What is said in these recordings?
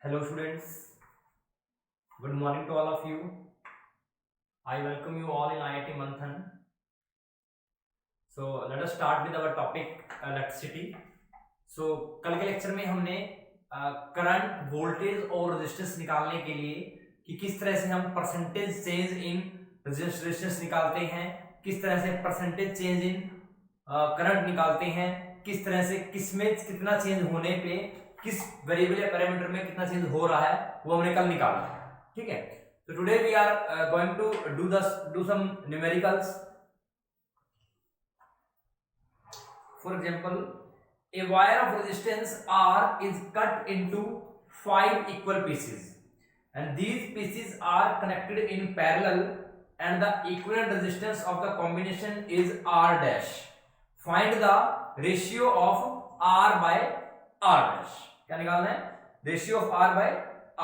Hello students, good morning to all of you. I welcome you all in IIT Manthan. So let us start with our topic electricity. So कल के lecture में हमने current, voltage और resistance निकालने के लिए कि किस तरह से हम परसेंटेज चेंज इन रेजिस्टेंस निकालते हैं, किस तरह से परसेंटेज चेंज इन करंट निकालते हैं, किस तरह से किसमें कितना चेंज होने पे किस वेरिएबल या पैरामीटर में कितना चेंज हो रहा है वो हमने कल निकाला है. ठीक है. तो today we are going to do some numericals. For example, a wire of resistance R is cut into 5 equal pieces and these pieces are connected in parallel and the equivalent resistance of the combination is R dash. Find the ratio of R by R dash. क्या निकालना है? Ratio of R by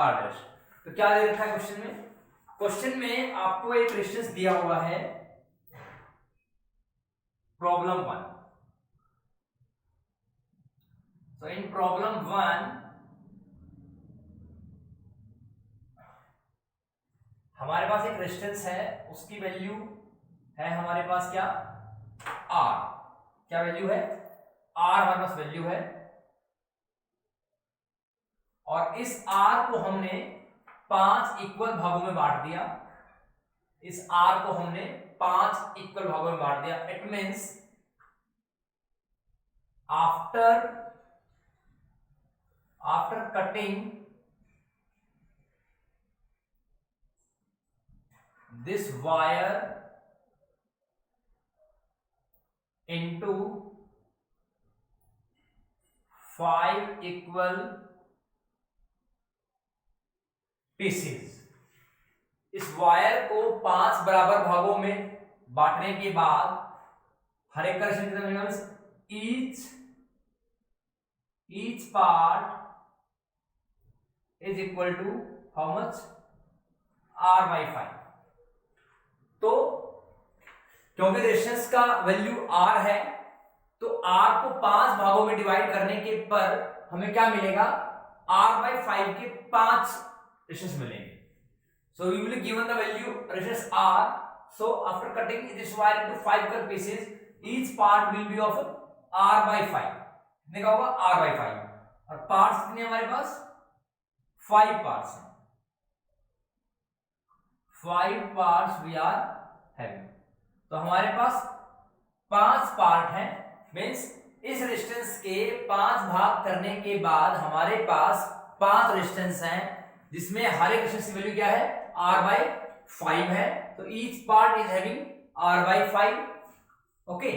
R dash. तो क्या दे रखा है question में? Question में आपको एक रेजिस्टेंस दिया हुआ है, प्रॉब्लम 1. So in problem 1 हमारे पास एक रेजिस्टेंस है, उसकी वैल्यू है हमारे पास क्या? R. क्या वैल्यू है? R हमारे पास वैल्यू है और इस R को हमने 5 इक्वल भागों में बांट दिया. इस R को हमने 5 इक्वल भागों में बांट दिया. It means after cutting this wire into 5 equal pieces, इस वायर को 5 बराबर भागों में बांटने के बाद हर एक का रेशियो कितना मिलेगा? each part is equal to how much? R by 5. तो क्योंकि रेजिस्टेंस का वैल्यू R है तो R को 5 भागों में डिवाइड करने के पर हमें क्या मिलेगा? R by 5 के 5 रेजिस्टेंस मिलेंगे. So we will given the value resistance R. So after cutting this wire into 5 equal pieces, each part will be of R by 5. कितने का होगा? R by 5. और पार्ट्स कितने हमारे पास? 5 पार्ट्स हैं. 5 पार्ट्स वी आर हैविंग. तो हमारे पास 5 पार्ट हैं. मीन्स इस रेजिस्टेंस के 5 भाग करने के बाद हमारे पास 5 रेजिस्टेंस हैं जिसमें हर एक रेजिस्टेंस की वैल्यू क्या है? R by 5 है. तो each part is having R by 5. Okay.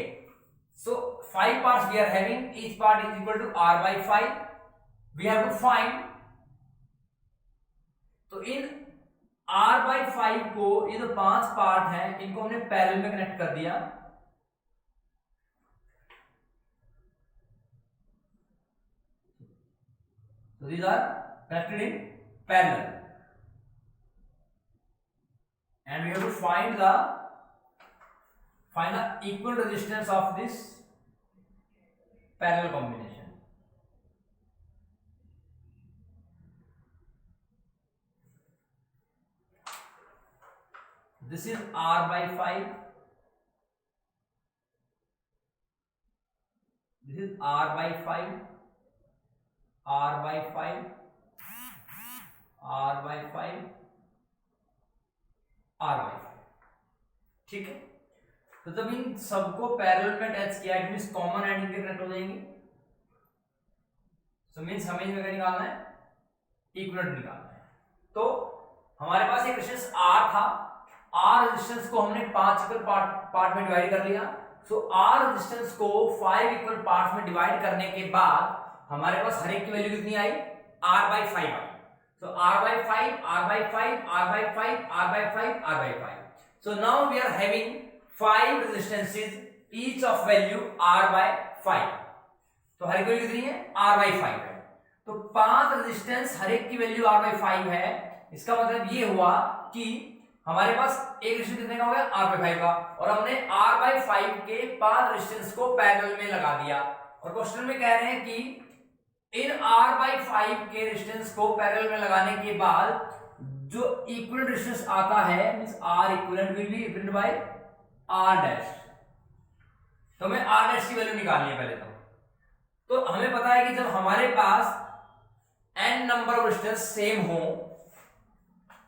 So 5 parts we are having, each part is equal to R by 5. We have to find. तो इन R by 5 को, ये जो 5 पार्ट हैं इनको हमने पैरेलल में कनेक्ट कर दिया. So these are connected in parallel and we have to find the equal resistance of this parallel combination. This is R by 5. This is R by 5. R by 5. R by 5. R by 5. ठीक है. तो जब इन सबको parallel में attach किया it means common and इनके connect हो जाएंगे. सो मींस हमें इसमें क्या निकालना है? इक्विवेलेंट निकालना है. तो हमारे पास एक रेजिस्टेंस R था. R रेजिस्टेंस को हमने 5 इक्वल पार्ट में डिवाइड कर लिया. सो R रेजिस्टेंस को 5 इक्वल पार्ट्स में डिवाइड करने के बाद हमारे पास हर एक की वैल्यू कितनी आई? R by 5 I. So R by 5, R by 5, R by 5, R by 5, R by 5. So now we are having 5 resistances, each of value R by 5. तो हर एक वैल्यू कितनी है? R by 5 है. तो 5 रेजिस्टेंस हर एक की वैल्यू R by 5 है. इसका मतलब ये हुआ कि हमारे पास एक रेजिस्टेंस कितने का हो गया? R by 5 का. और हमने R by 5 के 5 रेजिस्टेंस को पैरेलल में लगा दिया. और क्वेश्चन में कह रहे हैं कि इन R/5 के रेजिस्टेंस को पैरेलल में लगाने के बाद जो इक्विवेलेंट रेजिस्टेंस आता है means R equivalent will be represented by R dash. तो हमें R डैश की वैल्यू निकालनी है पहले तो हमें पता है कि जब हमारे पास n number of resistance same हो,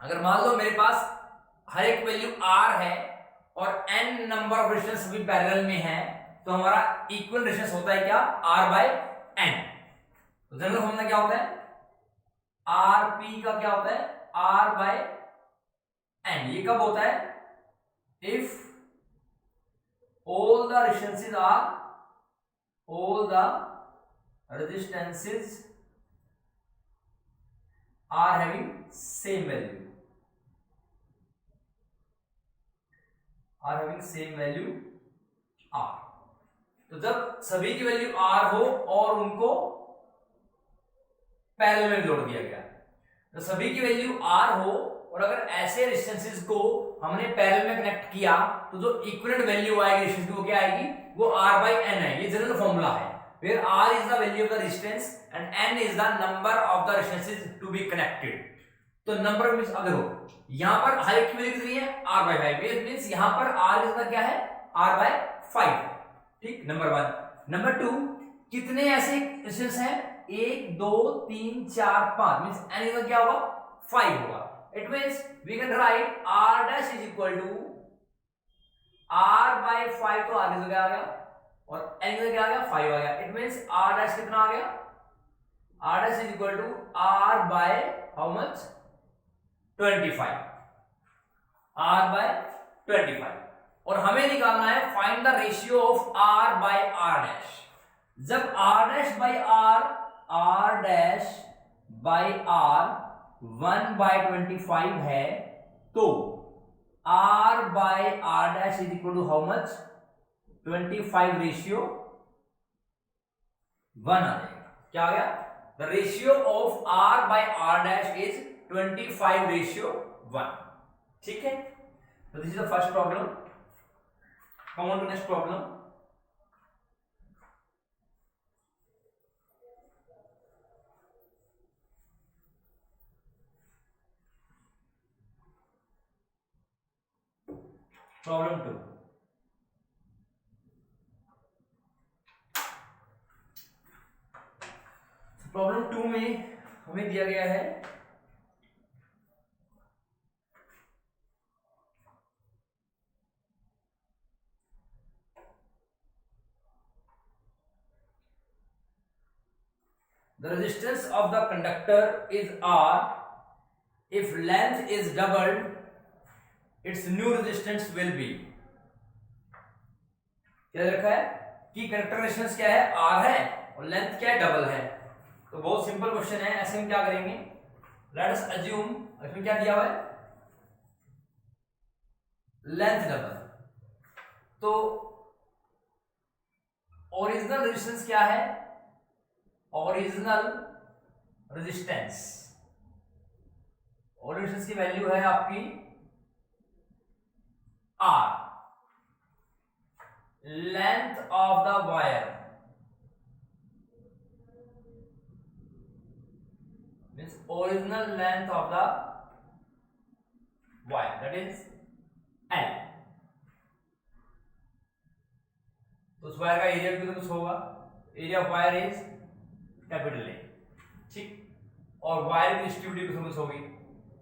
अगर मान लो मेरे पास हर एक वैल्यू R है और n नंबर ऑफ रेजिस्टेंस भी पैरेलल में है, तो हमारा इक्वल रेजिस्टेंस होता है क्या, R बाय n। तो जनरल फॉर्मूला क्या होता है, Rp का क्या होता है, R बाय n। ये कब होता है, if all the resistances are having same value, R। तो जब सभी की वैल्यू R हो और उनको पैरेलल में जोड़ दिया गया, तो सभी की वैल्यू R हो और अगर ऐसे रेजिस्टेंसेस को हमने पैरेलल में कनेक्ट किया तो जो इक्विवेलेंट वैल्यू आएगी रेजिस्टेंस की वो क्या आएगी, वो R बाय n है। ये जनरल फॉर्मूला है where R is the value of the resistance and n is the number of the resistances to be connected। तो नंबर मींस अगर हो यहां पर हर एक की वैल्यू कितनी है, R बाय 5, मींस यहां पर R इसका क्या है, R बाय 5। ठीक, नंबर 1। नंबर 2, कितने ऐसे रेजिस्टेंस हैं, 1 2 3 4 5, मींस n इसका क्या होगा, 5 होगा। It means we can write R dash is equal to R by 5, तो R इसका आ गया और n इसका क्या आ गया, 5 आ गया। इट मींस R डैश कितना आ गया, R dash is equal to R by how much, 25, R by 25। और हमें निकालना है find the ratio of R by R dash. जब R dash by R, R dash by R 1/25 है, तो R by R dash is equal to how much, 25 ratio 1 आ जाएगा। क्या आ गया, the ratio of R by R dash is 25 ratio 1। ठीक है, तो this is the first problem. Come on to next problem. Problem 2। Problem 2 में हमें दिया गया है the resistance of the conductor is R, if length is doubled its new resistance will be। क्या रखा है कि कंडक्टर रेजिस्टेंस क्या है, R है और लेंथ क्या है, डबल है। तो बहुत सिंपल क्वेश्चन है, ऐसे हम क्या करेंगे, लेट अस अज्यूम इसमें क्या दिया हुआ है, लेंथ डबल। तो ओरिजिनल रेजिस्टेंस क्या है, ओरिजिनल रेजिस्टेंस की वैल्यू है आपकी R। Length of the wire means original length of the wire that is L। तो उस वायर का एरिया भी कुछ होगा, area of wire is capital A। ठीक, और वायर की रेजिस्टिविटी कुछ होगी,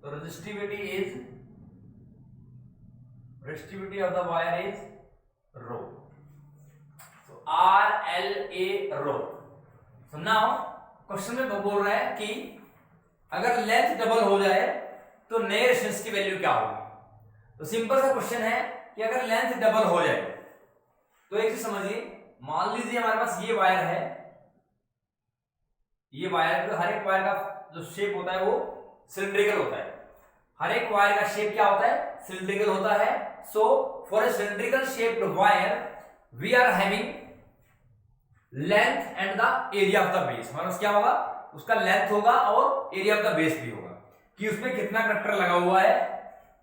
तो resistivity of the wire is rho. So RLA rho. So now question में बोल रहा है कि अगर लेंथ डबल हो जाए तो नए रेजिस्टेंस की वैल्यू क्या होगी। तो सिंपल सा क्वेश्चन है कि अगर लेंथ डबल हो जाए तो एक चीज समझिए, मान लीजिए हमारे पास ये वायर है, ये वायर, तो हर एक वायर का जो शेप होता है वो सिलिंड्रिकल होता है। हर एक वायर का शेप क्या होता है, सिलिंड्रिकल होता है। So for a cylindrical shaped wire we are having length and the area of the base. मतलब क्या होगा, उसका लेंथ होगा और एरिया ऑफ द बेस भी होगा, कि उसमें कितना कंडक्टर लगा हुआ है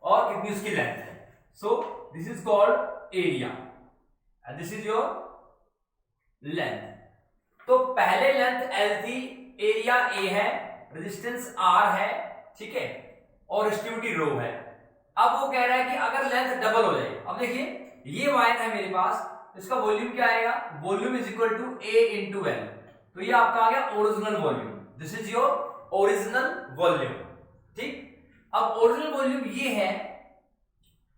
और कितनी उसकी लेंथ है। सो this is called area and this is your length. तो पहले लेंथ L थी, एरिया ए है, रेजिस्टेंस आर है, ठीक है, और रेजिस्टिविटी रो है। अब वो कह रहा है कि अगर लेंथ डबल हो जाए, अब देखिए ये वायर है मेरे पास, इसका वॉल्यूम क्या आएगा, volume is equal to A into L. तो ये आपका आ गया original volume, this is your original volume, ठीक। अब ओरिजिनल वॉल्यूम ये है,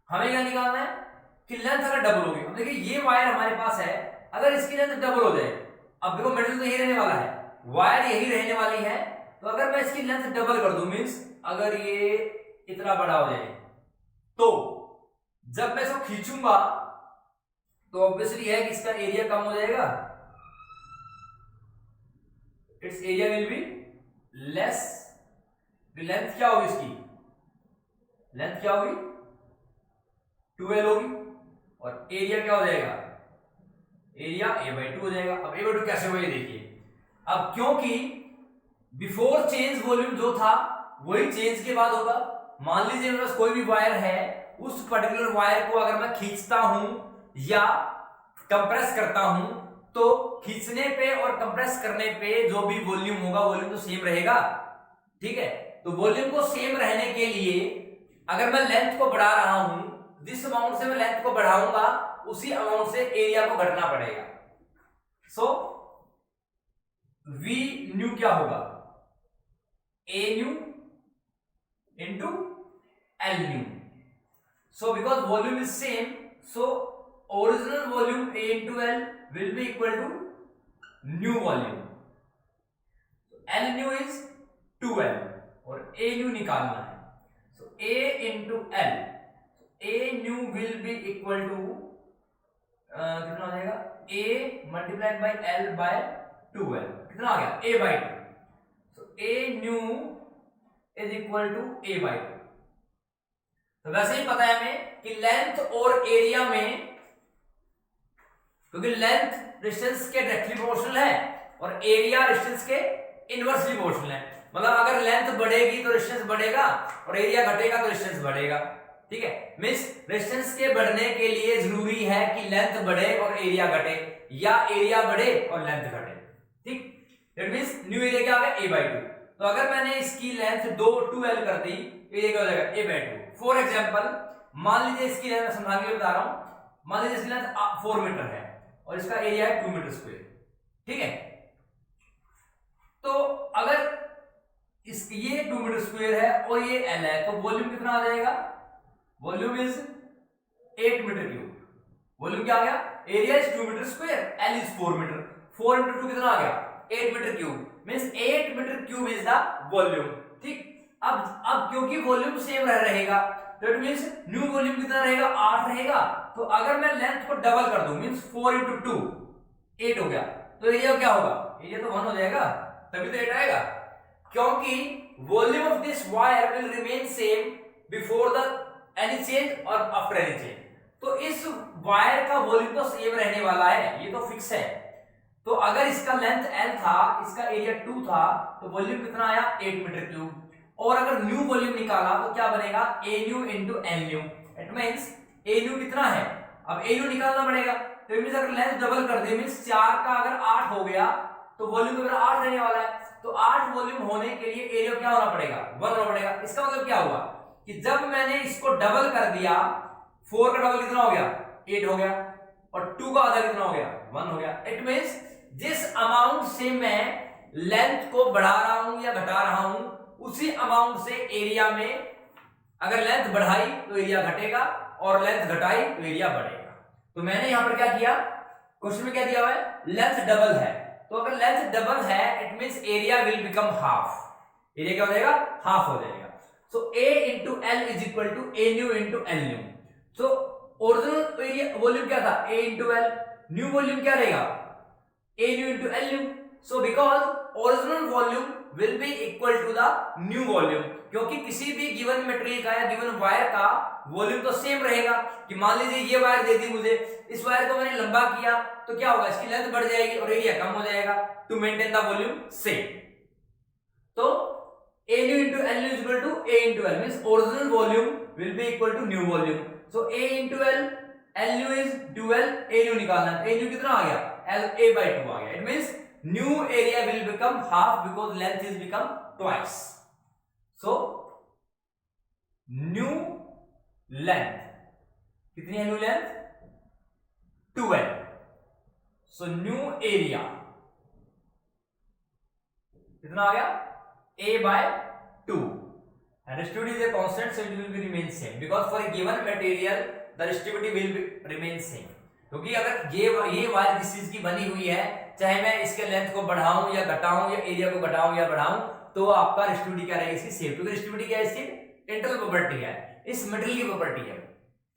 हमें क्या निकालना है कि लेंथ अगर डबल होगी। अब देखिए ये वायर हमारे पास है, अगर इसकी लेंथ डबल हो जाए, अब देखो मेटल तो यही रहने वाला है, वायर यही रहने वाली है, तो अगर मैं इसकी लेंथ डबल कर दूं, मींस अगर ये इतना बड़ा हो जाए, तो जब मैं इसको खींचूंगा तो ऑब्वियसली है कि इसका एरिया कम हो जाएगा, it's area will be less. Length क्या होगी इसकी, लेंथ क्या होगी 2L होगी, और एरिया क्या हो जाएगा, एरिया A/2 हो जाएगा। अब A/2 कैसे हुआ ये देखिए, अब क्योंकि बिफोर चेंज वॉल्यूम जो था वही चेंज के बाद होगा। मान लीजिए मेरे पास कोई भी वायर है, उस पर्टिकुलर वायर को अगर मैं खींचता हूं या कंप्रेस करता हूं, तो खींचने पे और कंप्रेस करने पे जो भी वॉल्यूम होगा, वॉल्यूम तो सेम रहेगा, ठीक है। तो वॉल्यूम को सेम रहने के लिए अगर मैं लेंथ को बढ़ा रहा हूं, जिस अमाउंट से मैं लेंथ को बढ़ाऊंगा उसी अमाउंट से एरिया को घटना पड़ेगा। सो वी न्यू क्या होगा, A new into L new. So because volume is same, so original volume A into L will be equal to new volume. L new is 2L और A new निकालना है, so A into L, A new will be equal to कितना हो जाएगा, A multiplied by L by 2L, कितना आ गया A/2। So A new is equal to A/2। तो वैसे ही पता है हमें कि लेंथ और एरिया में, क्योंकि लेंथ डिस्टेंस के डायरेक्टली प्रोपोर्शनल है और एरिया डिस्टेंस के इनवर्सली प्रोपोर्शनल है। मतलब अगर लेंथ बढ़ेगी तो डिस्टेंस बढ़ेगा और एरिया घटेगा तो डिस्टेंस बढ़ेगा, ठीक है। मींस डिस्टेंस के बढ़ने के लिए जरूरी है कि लेंथ बढ़े और एरिया घटे, या एरिया बढ़े और लेंथ घटे, ठीक। दैट मींस न्यू एरिया क्या आ गया A/2। तो अगर मैंने इसकी लेंथ 2L कर दी, एरिया क्या हो जाएगा A/2। फॉर एग्जांपल मान लीजिए इसकी लेंथ, समझाने के लिए बता रहा हूं, मान लीजिए इसकी लेंथ 4 मीटर है और इसका एरिया है 2 मीटर स्क्वायर, ठीक है। तो अगर ये 2 मीटर स्क्वायर है और ये L है, तो वॉल्यूम कितना आ जाएगा, volume is 8 metre cube. Volume क्या आ गया, area is 2 metre square, L is 4 metre, 4 into 2 कितना आ गया 8 metre cube, means 8 metre cube is the volume, ठीक। अब क्योंकि वॉल्यूम सेम रहेगा, तो इट मींस न्यू वॉल्यूम कितना रहेगा 8 रहेगा। तो अगर मैं लेंथ को डबल कर दूं, मींस 4 इंटू 2 8 हो गया, तो एरिया क्या होगा, एरिया तो 1 हो जाएगा, तभी तो 8 आएगा, क्योंकि volume of this wire will remain same before the any change और आफ्टर एनी चेंज। तो इस वायर का वॉल्यूम तो सेम रहने वाला है, ये तो फिक्स है। तो अगर इसका लेंथ L था, इसका एरिया 2 था, तो वॉल्यूम कितना आया 8 मीटर क्यूब। और अगर न्यू वॉल्यूम निकाला तो क्या बनेगा A new into L new. It means A new कितना है, अब A न्यू निकालना पड़ेगा, तो मींस अगर लेंथ डबल कर दे, मींस 4 का अगर 8 हो गया तो वॉल्यूम तो 8 रहने वाला है। तो 8 वॉल्यूम होने के लिए एरिया क्या होना पड़ेगा 1 होना पड़ेगा। इसका मतलब क्या हुआ कि जब मैंने इसको डबल कर दिया, 4 का डबल कितना हो गया 8 हो गया, और 2 का आधा कितना हो गया 1 हो गया। इट मींस जिस अमाउंट से मैं लेंथ को बढ़ा रहा हूं या घटा रहा हूं, उसी अमाउंट से एरिया में अगर लेंथ बढ़ाई तो एरिया घटेगा और लेंथ घटाई तो एरिया बढ़ेगा। तो मैंने यहां पर क्या किया, क्वेश्चन में क्या दिया हुआ है, लेंथ डबल है, तो अगर लेंथ डबल है it means area will become half, area क्या हो जाएगा हाफ हो जाएगा। So A into L is equal to A new into L new. So original area volume क्या था A into L, new volume क्या रहेगा A new into L new. So because original volume will be equal to the new volume, क्योंकि किसी भी given material का या given wire का वॉल्यूम तो सेम रहेगा। कि मान लीजिए ये वायर दे दी मुझे, इस वायर को मैंने लंबा किया तो क्या होगा, इसकी लेंथ बढ़ जाएगी और एरिया कम हो जाएगा to maintain the volume same. तो A new into L new is equal to A into L, means original volume will be equal to new volume. So A into L new is 2L, A new निकालना है, A new कितना आ गया L A/2 आ गया। It means new area will become half because length is become twice. So new length कितनी है? New length 12. So new area कितना आ गया? A by 2. And distributivity is a constant, so it will be remain same because for a given material the distributivity will be remain same. क्योंकि अगर ये wire जिस चीज की बनी हुई है, चाहे मैं इसके लेंथ को बढ़ाऊं या घटाऊं या एरिया को घटाऊं या बढ़ाऊं, तो आपका डिस्ट्रीब्यूटिविटी क्या रहेगी इसकी? सेम. क्योंकि डिस्ट्रीब्यूटिविटी क्या है इसकी? इंटरनल प्रॉपर्टी है, इस मटेरियल की प्रॉपर्टी है.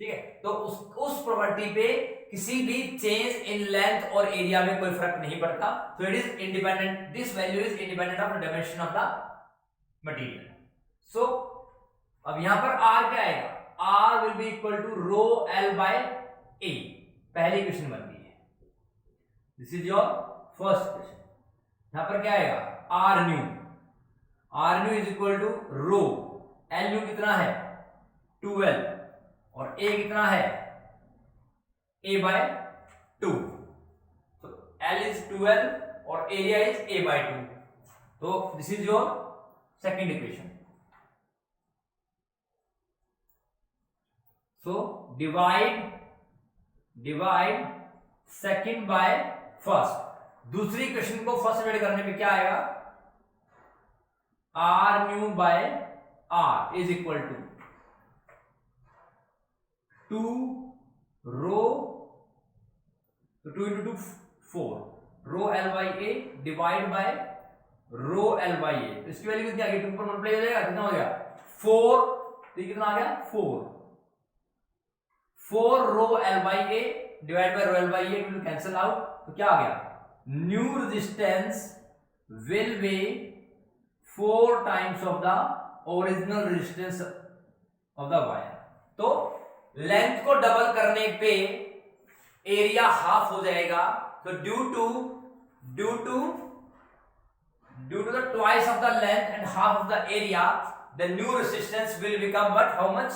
ठीक है, तो उस प्रॉपर्टी पे किसी भी चेंज इन लेंथ और एरिया में कोई फर्क नहीं पड़ता. तो it is independent, this value is independent of dimension of the material. So अब यहां पर r क्या आएगा? r will be equal to rho l by a. पहली क्वेश्चन बन गई है. This is your first question. यहां पर क्या आएगा? r new is equal to rho l new कितना है? 12 और a कितना है? a by 2. तो l इज 12 और एरिया इज a बाय 2. तो this is your second equation. So divide second by first. दूसरी इक्वेशन को फर्स्ट में करने पे क्या आएगा? r new by r is equal to 2 rho, तो 2 into 2 4 rho l by a divide by rho l by a. तो इसकी वैल्यू कितनी आ गई? 2 पर मल्टीप्लाई हो जाएगा, कितना हो गया? 4. तो ये कितना आ गया? 4 rho l by a divide by rho l by a will cancel out. तो क्या आ गया? New resistance will be 4 times of the original resistance of the wire. तो लेंथ को डबल करने पे एरिया हाफ हो जाएगा. तो due to the twice of the length and half of the area, the new resistance will become what? How much?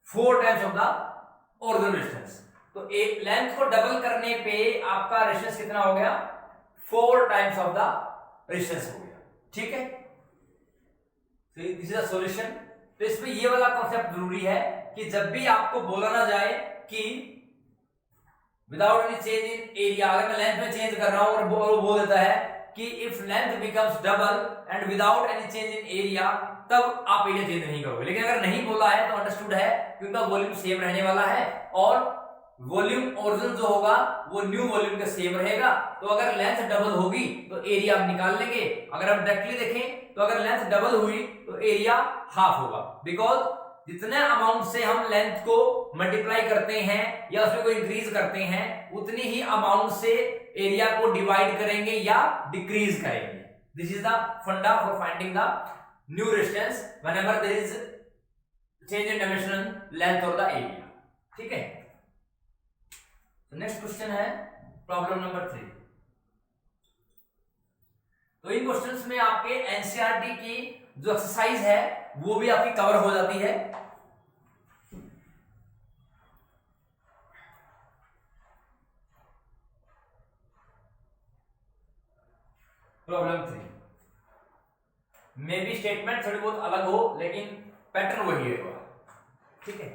4 times of the original resistance. तो length को double करने पे आपका रेजिस्टेंस कितना हो गया? 4 टाइम्स ऑफ द रेजिस्टेंस हो गया. ठीक है, दिस इज द सॉल्यूशन. तो इसमें ये वाला कॉन्सेप्ट जरूरी है कि जब भी आपको बोला ना जाए कि without any change in area, अगर मैं लेंथ में चेंज कर रहा हूं और वो बोल देता है कि if length becomes double and without any change in area, तब आप एरिया चेंज नहीं करोगे. लेकिन अगर नहीं बोला है तो अंडरस्टूड है कि उनका वॉल्यूम सेम रहने वाला है और वॉल्यूम ओरिजिनल जो होगा वो न्यू वॉल्यूम का सेम रहेगा. तो अगर लेंथ डबल होगी तो एरिया आप निकाल लेंगे. अगर हम डायरेक्टली देखें तो अगर लेंथ डबल हुई तो एरिया हाफ होगा. बिकॉज जितने अमाउंट से हम लेंथ को मल्टीप्लाई करते हैं या उसमें कोई इंक्रीज करते हैं, उतनी ही अमाउंट से एरिया को डिवाइड करेंगे या डिक्रीज करेंगे. This is the funda for finding the new resistance whenever there is change in dimension length और द एरिया. ठीक है, नेक्स्ट क्वेश्चन है प्रॉब्लम नंबर 3. तो इन क्वेश्चंस में आपके एनसीईआरटी की जो एक्सरसाइज है वो भी आपकी कवर हो जाती है. प्रॉब्लम 3 मे बी स्टेटमेंट थोड़ी बहुत अलग हो लेकिन पैटर्न वही है. ठीक है,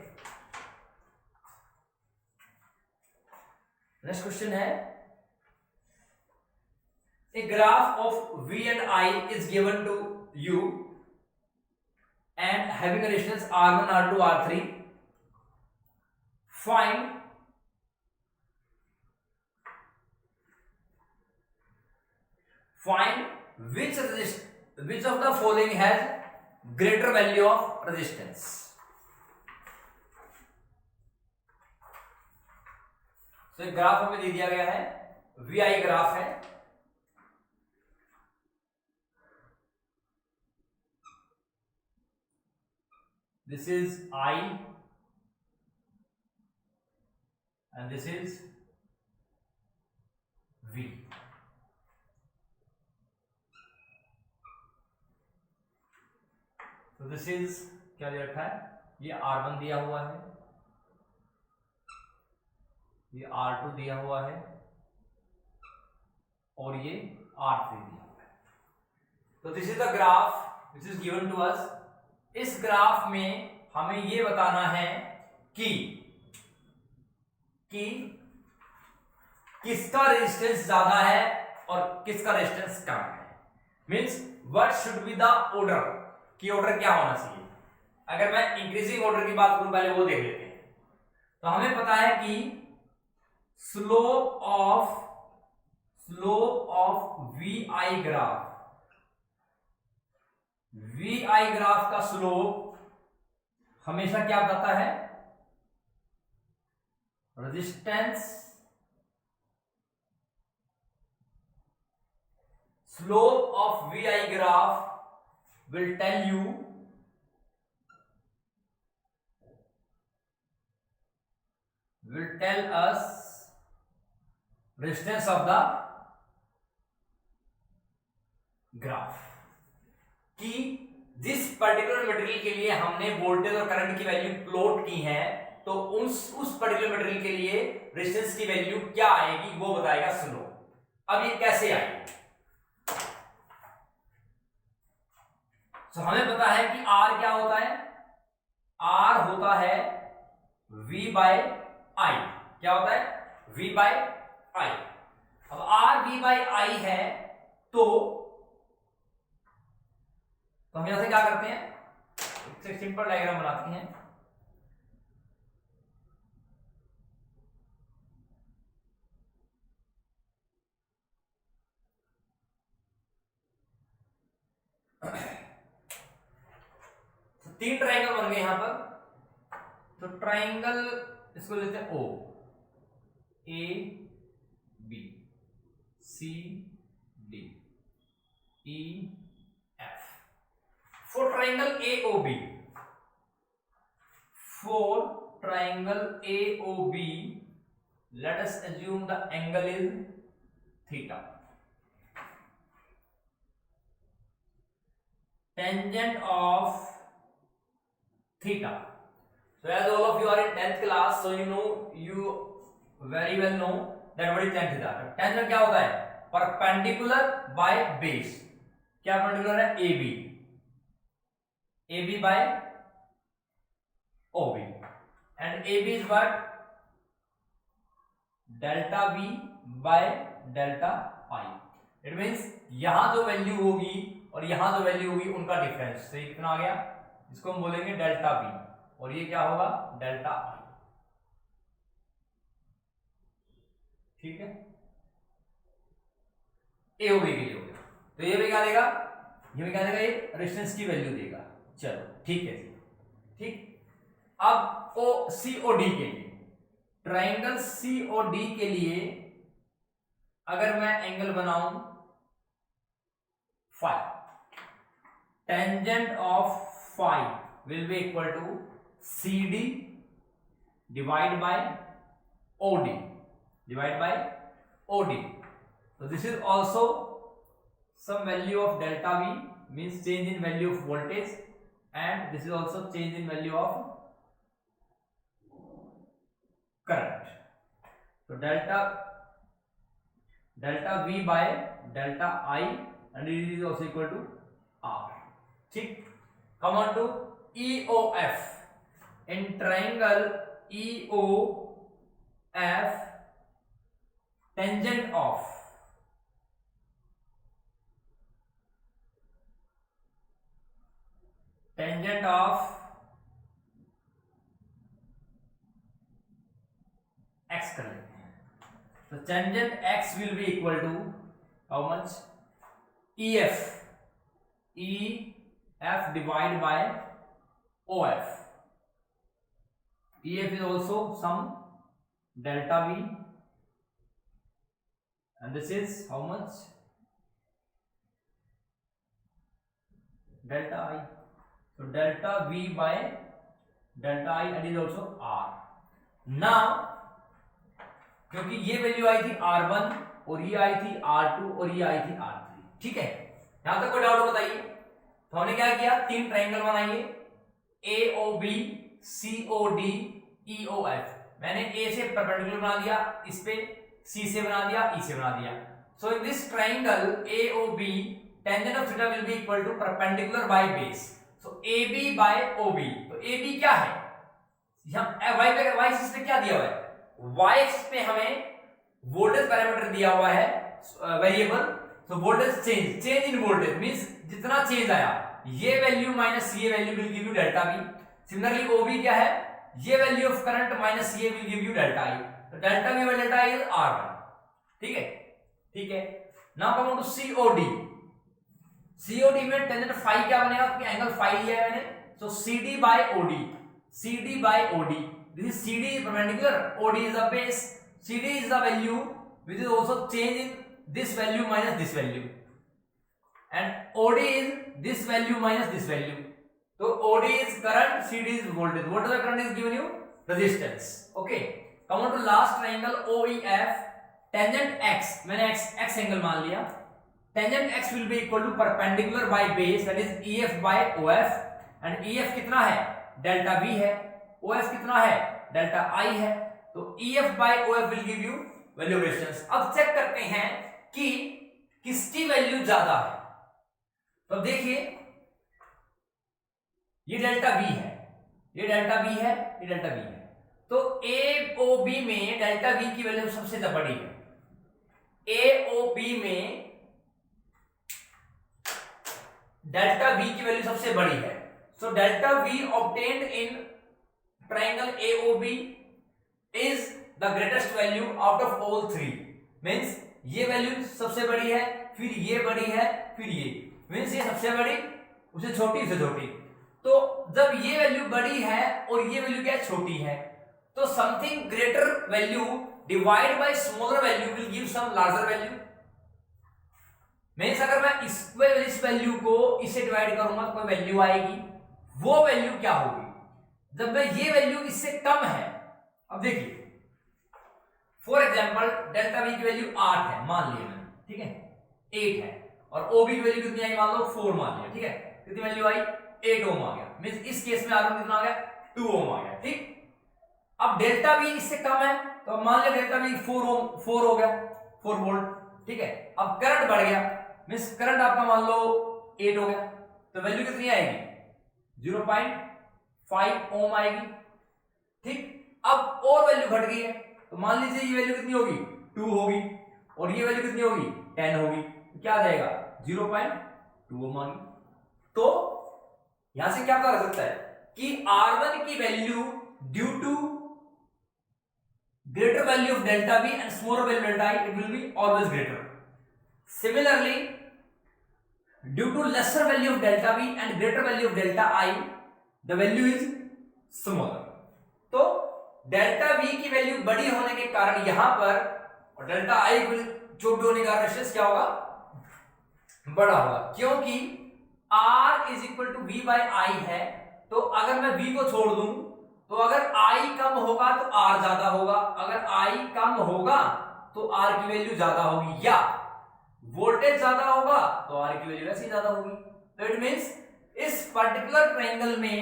नेक्स्ट क्वेश्चन है a graph of v and I is given to you and having a resistance R1, R2, R3. Find which of the following has greater value of resistance. तो एक ग्राफ हमें दे दिया गया है, VI ग्राफ है. This is I and this is V. तो this is क्या दे रखा है? ये R1 दिया हुआ है, ये R2 दिया हुआ है और ये R3 दिया हुआ है। तो this is the graph which is given to us. इस ग्राफ में हमें ये बताना है कि किसका रेजिस्टेंस ज्यादा है और किसका रेजिस्टेंस कम है। Means what should be the order, कि ऑर्डर क्या होना चाहिए। अगर मैं इंक्रीजिंग ऑर्डर की बात करूं, पहले वो देख लेते हैं। तो हमें पता है कि स्लोप ऑफ VI ग्राफ का स्लोप हमेशा क्या बताता है, resistance, slope of VI graph will tell us resistance of the graph, कि जिस पर्टिकुलर मटेरियल के लिए हमने वोल्टेज और करंट की वैल्यू प्लॉट की है, तो उस पर्टिकुलर मटेरियल के लिए रेजिस्टेंस की वैल्यू क्या आएगी वो बताएगा स्लोप। अब ये कैसे आएगी। तो हमें पता है कि R क्या होता है, R होता है V बाय I। क्या होता है, V बाय I। अब R V बाय I है, तो हम यहां से क्या करते हैं, एक सिंपल डायग्राम बनाते हैं। तो 3 ट्रायंगल बन गए यहां पर। तो ट्रायंगल इसको लेते हैं O, A B C D E F। For triangle AOB, let us assume the angle is theta. Tangent of theta. So as all of you are in 10th class, so you very well know that what is tan theta. Tangent क्या होता है, perpendicular by base। क्या perpendicular है, AB by OB, and AB is what, delta V by delta I। It means यहां जो value होगी और यहां जो वैल्यू होगी उनका डिफरेंस, तो ये कितना आ गया, इसको हम बोलेंगे डेल्टा V, और ये क्या होगा, डेल्टा I। ठीक है, AOB के लिए हो गया। तो ये भी क्या देगा, ये भी क्या देगा, ये रेजिस्टेंस की वैल्यू देगा। चलो ठीक है जी, ठीक। अब COD के लिए, ट्राइंगल COD के लिए अगर मैं एंगल बनाऊं phi, tangent of phi will be equal to CD divide by OD, so this is also some value of delta V, means change in value of voltage, and this is also change in value of current। So delta V by delta I, and it is also equal to R। ठीक, come on to EOF। in triangle EOF, tangent of x कर लेते हैं। तो tangent x will be equal to how much, EF divided by OF। EF is also some delta V, and this is how much, delta I। so delta V by delta I, and is also R। now क्योंकि ये value आई थी R1 और ये आई थी R2 और ये आई थी R3, ठीक है, यहां तक कोई डाउट बताइए। तो हमने क्या किया, 3 ट्रायंगल बनाइए, AOB COD EOF। मैंने A से परपेंडिकुलर बना दिया, इस पे C से बना दिया, E से बना दिया। So in this triangle AOB, tangent of theta will be equal to perpendicular by base. So AB by OB. तो AB क्या है? यहाँ y एक्सिस पे क्या दिया हुआ है? y एक्सिस पे हमें वोल्टेज पैरामीटर दिया हुआ है वेरिएबल. तो voltage change in voltage means जितना चेंज आया ये वैल्यू माइनस ये value will give you delta V. Similarly OB क्या है? ये वैल्यू ऑफ करंट माइनस ये will give you delta I. तो delta V by delta I is R1. ठीक है, ठीक है. Now come to COD. COD में टेंजेंट फाई क्या बनेगा? क्योंकि एंगल फाई लिया है मैंने. सो CD by OD. CD by OD. This is CD is perpendicular. OD is the base. CD is the value which is also change in this value minus this value. And OD is this value minus this value. So OD is current, CD is voltage. What is the current is given you? Resistance. Okay. Come on to last triangle OEF. Tangent X. मैंने X angle मान लिया. Tangent X will be equal to perpendicular by base, that is EF by OF. And EF कितना है? Delta V है. OF कितना है? Delta I है. तो EF by OF will give you value of resistance. अब चेक करते हैं कि किसकी वैल्यू ज्यादा है. तो देखिए ये डेल्टा V है, ये डेल्टा V है, ये डेल्टा V है. तो AOB में डेल्टा V की वैल्यू सबसे बड़ी है. AOB में डेल्टा V की वैल्यू सबसे बड़ी है. So delta V obtained in triangle AOB is the greatest value out of all three. Means ये वैल्यू सबसे बड़ी है, फिर ये बड़ी है, फिर ये. मीन्स ये सबसे बड़ी, उसे छोटी, उसे छोटी. तो जब ये वैल्यू बड़ी है और ये वैल्यू क्या है? छोटी है. तो something greater value divide by smaller value will give some larger value. Means अगर मैं इस वैल्यू को इससे डिवाइड करूंगा तो कोई वैल्यू आएगी. वो वैल्यू क्या होगी? जब मैं ये वैल्यू इससे कम है. अब देखिए फॉर एग्जांपल डेल्टा V की वैल्यू 8 है मान लिया मैंने. ठीक है, 8 है. और OB की वैल्यू कितनी आई मान लो 4 मान लिया. ठीक है, कितनी वैल्यू आई? 8 ओम आ गया. मींस इस केस में R1 कितना आ गया? 2 ओम आ गया. ठीक. अब डेल्टा V इससे कम है तो अब मान लिया डेल्टा V 4 हो गया, 4 वोल्ट. ठीक है, अब करंट बढ़ गया. मींस करंट आपका मान लो 8 हो गया. तो वैल्यू कितनी आएगी? 0.5 ओम आएगी. ठीक. अब और वैल्यू घट गई है तो मान लीजिए ये वैल्यू कितनी होगी? 2 होगी. और ये वैल्यू कितनी होगी? 10 होगी. क्या आ जाएगा? 0.2 ओम आ गई. तो यहां से क्या पता लग सकता है कि R1 की value due to greater value of delta V and smaller value delta I, it will be always greater. Similarly, due to lesser value of delta V and greater value of delta I, the value is smaller. तो delta V की value बड़ी होने के कारण यहां पर और delta I छोटे होने का रेशियो क्या होगा? बड़ा होगा. क्योंकि R is equal to V by I है. तो अगर मैं V को छोड़ दूं तो अगर I कम होगा तो R ज्यादा होगा, अगर I कम होगा तो R की वैल्यू ज्यादा होगी, या वोल्टेज ज्यादा होगा तो R की वैल्यू ऐसे ज्यादा होगी. तो इट मींस इस पर्टिकुलर ट्रायंगल में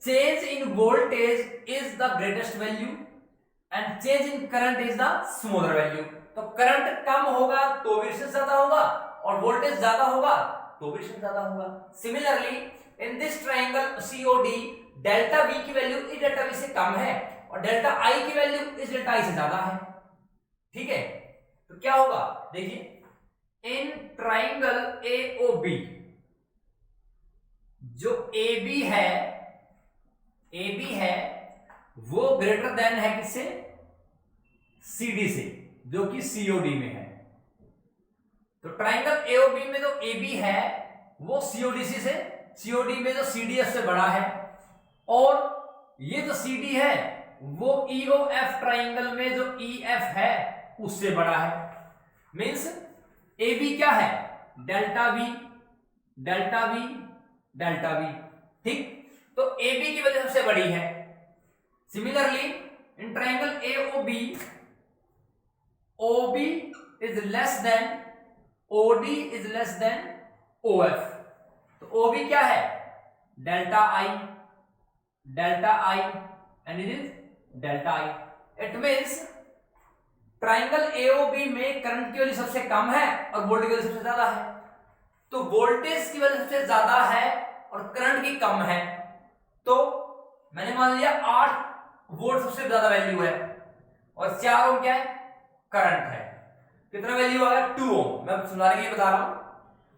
change in voltage is the greatest value and change in current is the smaller value. तो करंट कम होगा तो भी रेजिस्टेंस ज्यादा होगा और वोल्टेज ज्यादा होगा तो भी रेजिस्टेंस ज्यादा होगा. Similarly in this triangle COD delta V की वैल्यू इस डेल्टा V से कम है और डेल्टा I की वैल्यू इस डेल्टा I से ज्यादा है. ठीक है, तो क्या होगा? देखिए इन ट्रायंगल AOB जो AB है वो ग्रेटर देन है किससे? CD से, जो कि COD में है. तो ट्रायंगल AOB में जो AB है वो COD में जो CDF से बड़ा है और ये जो CD है वो EOF ट्रायंगल में जो EF है उससे बड़ा है. मींस AB क्या है? Delta V delta V delta V. ठीक. तो AB की वैल्यू सबसे बड़ी है. Similarly in triangle AOB OB is less than OD is less than OF. तो OB क्या है? Delta I and it is delta I. It means triangle AOB में करंट की वैल्यू सबसे कम है और वोल्टेज की वैल्यू सबसे ज्यादा है। तो वोल्टेज की वैल्यू सबसे ज्यादा है और करंट की कम है, तो मैंने मान लिया 8 वोल्ट सबसे ज्यादा वैल्यू है और 4 ओम क्या है, करंट है। कितना वैल्यू आ गया, 2 ओम। मैं सुधारने के लिए बता रहा हूं,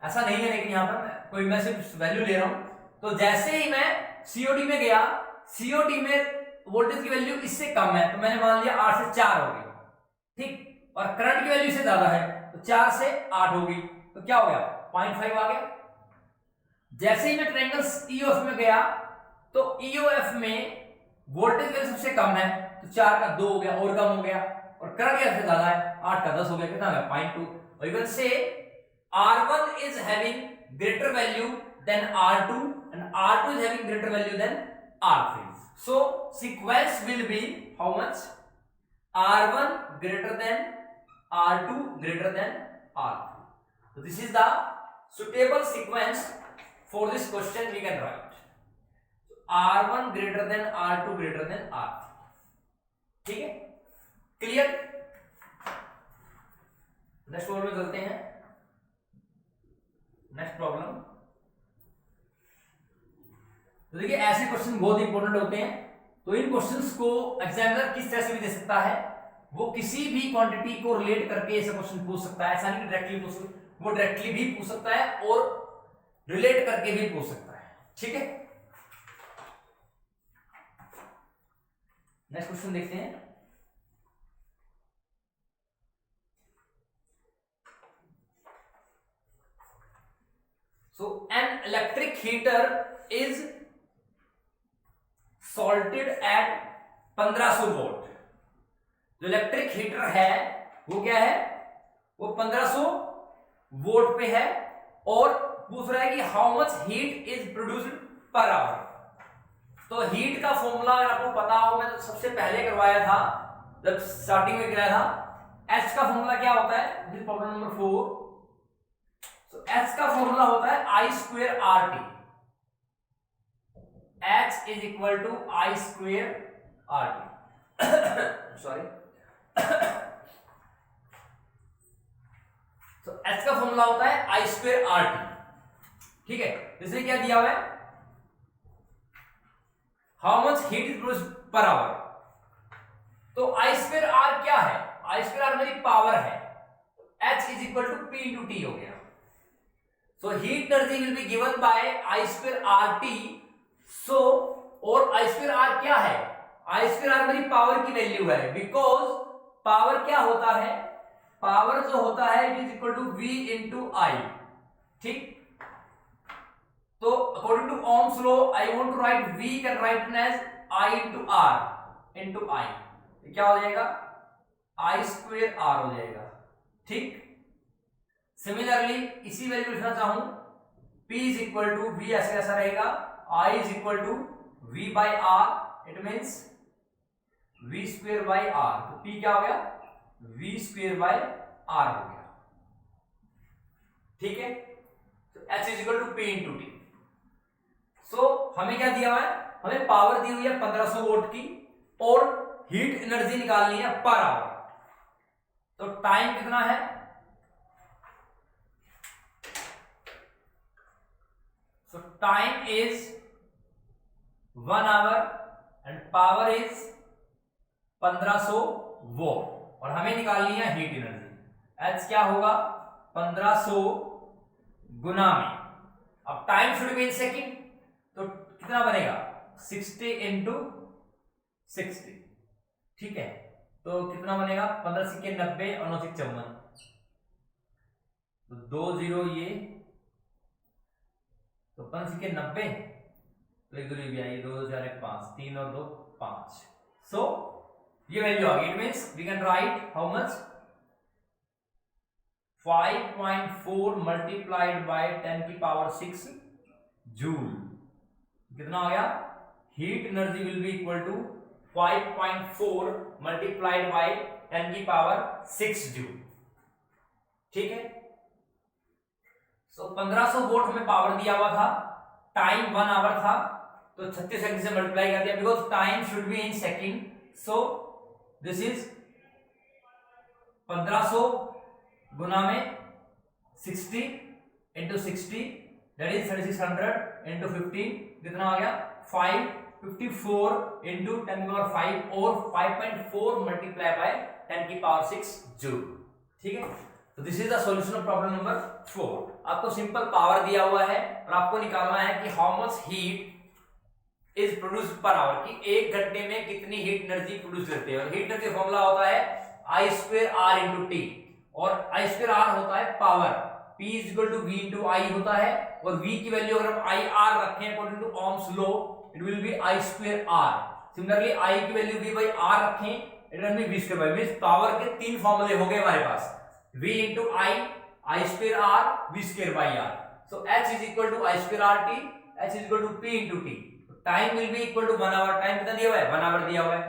ऐसा नहीं है, लेकिन यहां पर कोई मैं सिर्फ वैल्यू ले रहा हूं। तो जैसे ही मैं सीओडी में गया, सीओडी में वोल्टेज की वैल्यू इससे कम है, तो मैंने मान लिया 8 से 4 हो गई, ठीक। और करंट की वैल्यू इससे ज्यादा है, तो 4 से 8 होगी, तो क्या हो गया, 0.5 आ गया। जैसे ही मैं ट्रायंगल ईओएफ में गया, तो ईओएफ में वोल्टेज की वैल्यू सबसे कम है, तो 4 का 2 हो गया और कम हो गया, और करंट की सबसे ज्यादा है, 8 का 10 हो गया, कितना हो गया, 0.2। और you can say R1 is having greater value than R2 and R2 is having greater value than R3. So sequence will be how much? R1 greater than R2 greater than R3. So this is the suitable sequence for this question we can write. So R1 greater than R2 greater than R3. ठीक है, clear. Next problem में चलते हैं। Next problem, तो देखिए ऐसे question बहुत important होते हैं, तो इन क्वेश्चंस को एग्जामिनर किस तरह से भी दे सकता है, वो किसी भी क्वांटिटी को रिलेट करके ऐसा क्वेश्चन पूछ सकता है। ऐसा नहीं डायरेक्टली पूछ सकता, वो डायरेक्टली भी पूछ सकता है और रिलेट करके भी पूछ सकता है, ठीक है। नेक्स्ट क्वेश्चन देखते हैं। So an electric heater is salted at 1500 volt. जो इलेक्ट्रिक हीटर है वो क्या है, वो 1500 वोल्ट पे है, और पूछ रहा है कि how much heat is produced per hour. तो हीट का फॉर्मूला अगर आपको पता हो, मैं तो सबसे पहले करवाया था जब स्टार्टिंग में कराया था। एच का फॉर्मूला क्या होता है, प्रॉब्लम नंबर 4। H का फॉर्मूला होता है I square R T. H is equal to I square R T, sorry. तो H का फॉर्मूला होता है I स्क्वेयर आर टी, ठीक है। इसलिए क्या दिया हुआ है, how much heat is produced per hour. तो I स्क्वेयर आर क्या है, I स्क्वेयर आर मेरी पावर है, H is equal to P into T हो गया। So heat energy will be given by I square RT. So और I square R क्या है, I square R मेरी पावर की वैल्यू है, बिकॉज पावर क्या होता है, पावर जो होता है it is equal to V into I, ठीक। तो according to Ohm's law I want to write V can write as I into R into I, क्या हो जाएगा, I स्क्वेयर R हो जाएगा, ठीक। सिमिलरली इसी वैल्यू लिखना चाहूं, P is equal to V ऐसे ऐसा रहेगा, I is equal to V by R, it means V square by R। तो P क्या हो गया, V स्क्वेयर बाई R हो गया, ठीक है। तो H is equal to P into T. So हमें क्या दिया हुआ है, हमें पावर दी हुई है 1500 वोल्ट की और हीट एनर्जी निकालनी है पर आवर। तो टाइम कितना है, so time is 1 hour and power is 1500 volt, और हमें निकालनी है हीट एनर्जी। H क्या होगा, 1500 गुना में, अब time should be in second, तो कितना बनेगा 60 इंटू 60, ठीक है। तो कितना बनेगा, 15 सिक्के 90 और 9 सिक्के 54, तो 2 0 ये, तो 5 सिक्के 90, तो एक 2 भी आई, 2 4 1 5, 3 और 2 5। सो ये वैल्यू आ गई, it means we can write how much, 5.4 multiplied by 10 की पावर 6 जूल। कितना हो गया, heat energy will be equal to 5.4 multiplied by 10 की पावर 6 जूल, ठीक है। सो 1500 वोल्ट हमें पावर दिया हुआ था, टाइम 1 आवर था, तो 36 सेकंड से मल्टीप्लाई कर दिया, because time should be in second. So this is 1500 गुना में 60 इंटू 60 दैट इज 3600 इंटू 15 कितना आ गया 554 इंटू 10 की पावर 5 और 5.4 मल्टीप्लाई बाय 10 की पावर 6 जूल। ठीक है, तो this is the solution of problem number 4। आपको सिंपल पावर दिया हुआ है और आपको निकालना है कि how much heat is produce per hour, कि एक घंटे में कितनी हीट एनर्जी प्रोड्यूस करते हैं। और हीट एनर्जी फॉर्मूला होता है I square R into T, और I स्क्वायर R होता है power, P is equal to V into I होता है, और V की वैल्यू अगर हम IR रखें according to Ohm's law it will be I square R। Similarly I की वैल्यू V बाई R रखें it will be V square by, means power के तीन फॉर्मूले हो गए हमारे पास, V into I square R, V square by R। So H is equal to I square RT, H is equal to P into T। Time will be equal to 1 hour, time कितना दिया हुआ है 1 our दिया हुआ है,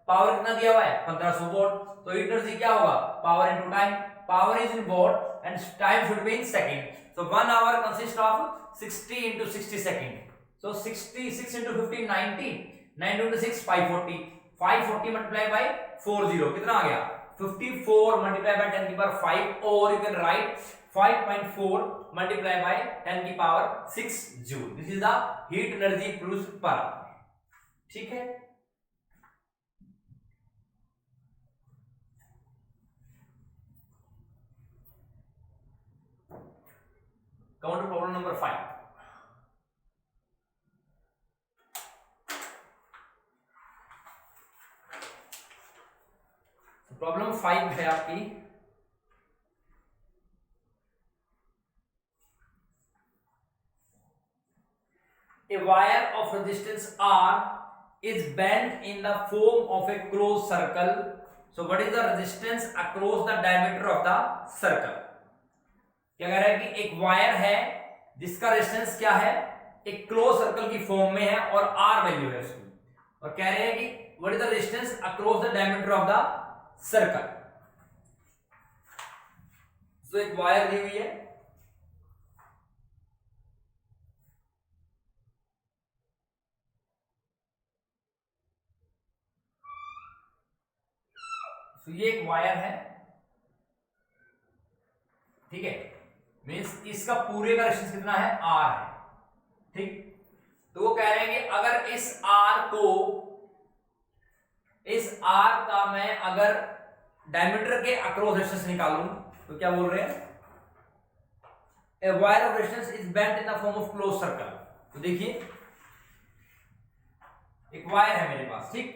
power कितना दिया हुआ है 1500 वॉट, तो एनर्जी क्या होगा power into time, power is in watt and time should be in second, so 1 hour consist of 60 into 60 second, so 66 into 15 90, 90 into 6 540, 540 multiply by 40 कितना आ गया 54 मल्टीप्लाई बाय 10 की पावर 5, और you can write 5.4 multiply by 10 की power 6 joule. This is the heat energy produced per our. ठीक है, come on to problem number 5। Problem 5 है आपकी, a wire of resistance R is bent in the form of a closed circle, so what is the resistance across the diameter of the circle। क्या कह रहा है कि एक wire है जिसका रेजिस्टेंस क्या है एक क्लोज सर्कल की फॉर्म में है और R वैल्यू है उसकी, और कह रहे हैं कि what is the resistance across the diameter of the circle. So एक वायर दी हुई है, तो ये एक वायर है, ठीक है, मींस इसका पूरे का रेजिस्टेंस कितना है R है। ठीक, तो वो कह रहे हैं कि अगर इस R का मैं अगर डायमीटर के अक्रॉस रेजिस्टेंस निकालूं तो क्या बोल रहे हैं, a wire of resistance is bent in the form of close circle. तो देखिए एक वायर है मेरे पास, ठीक,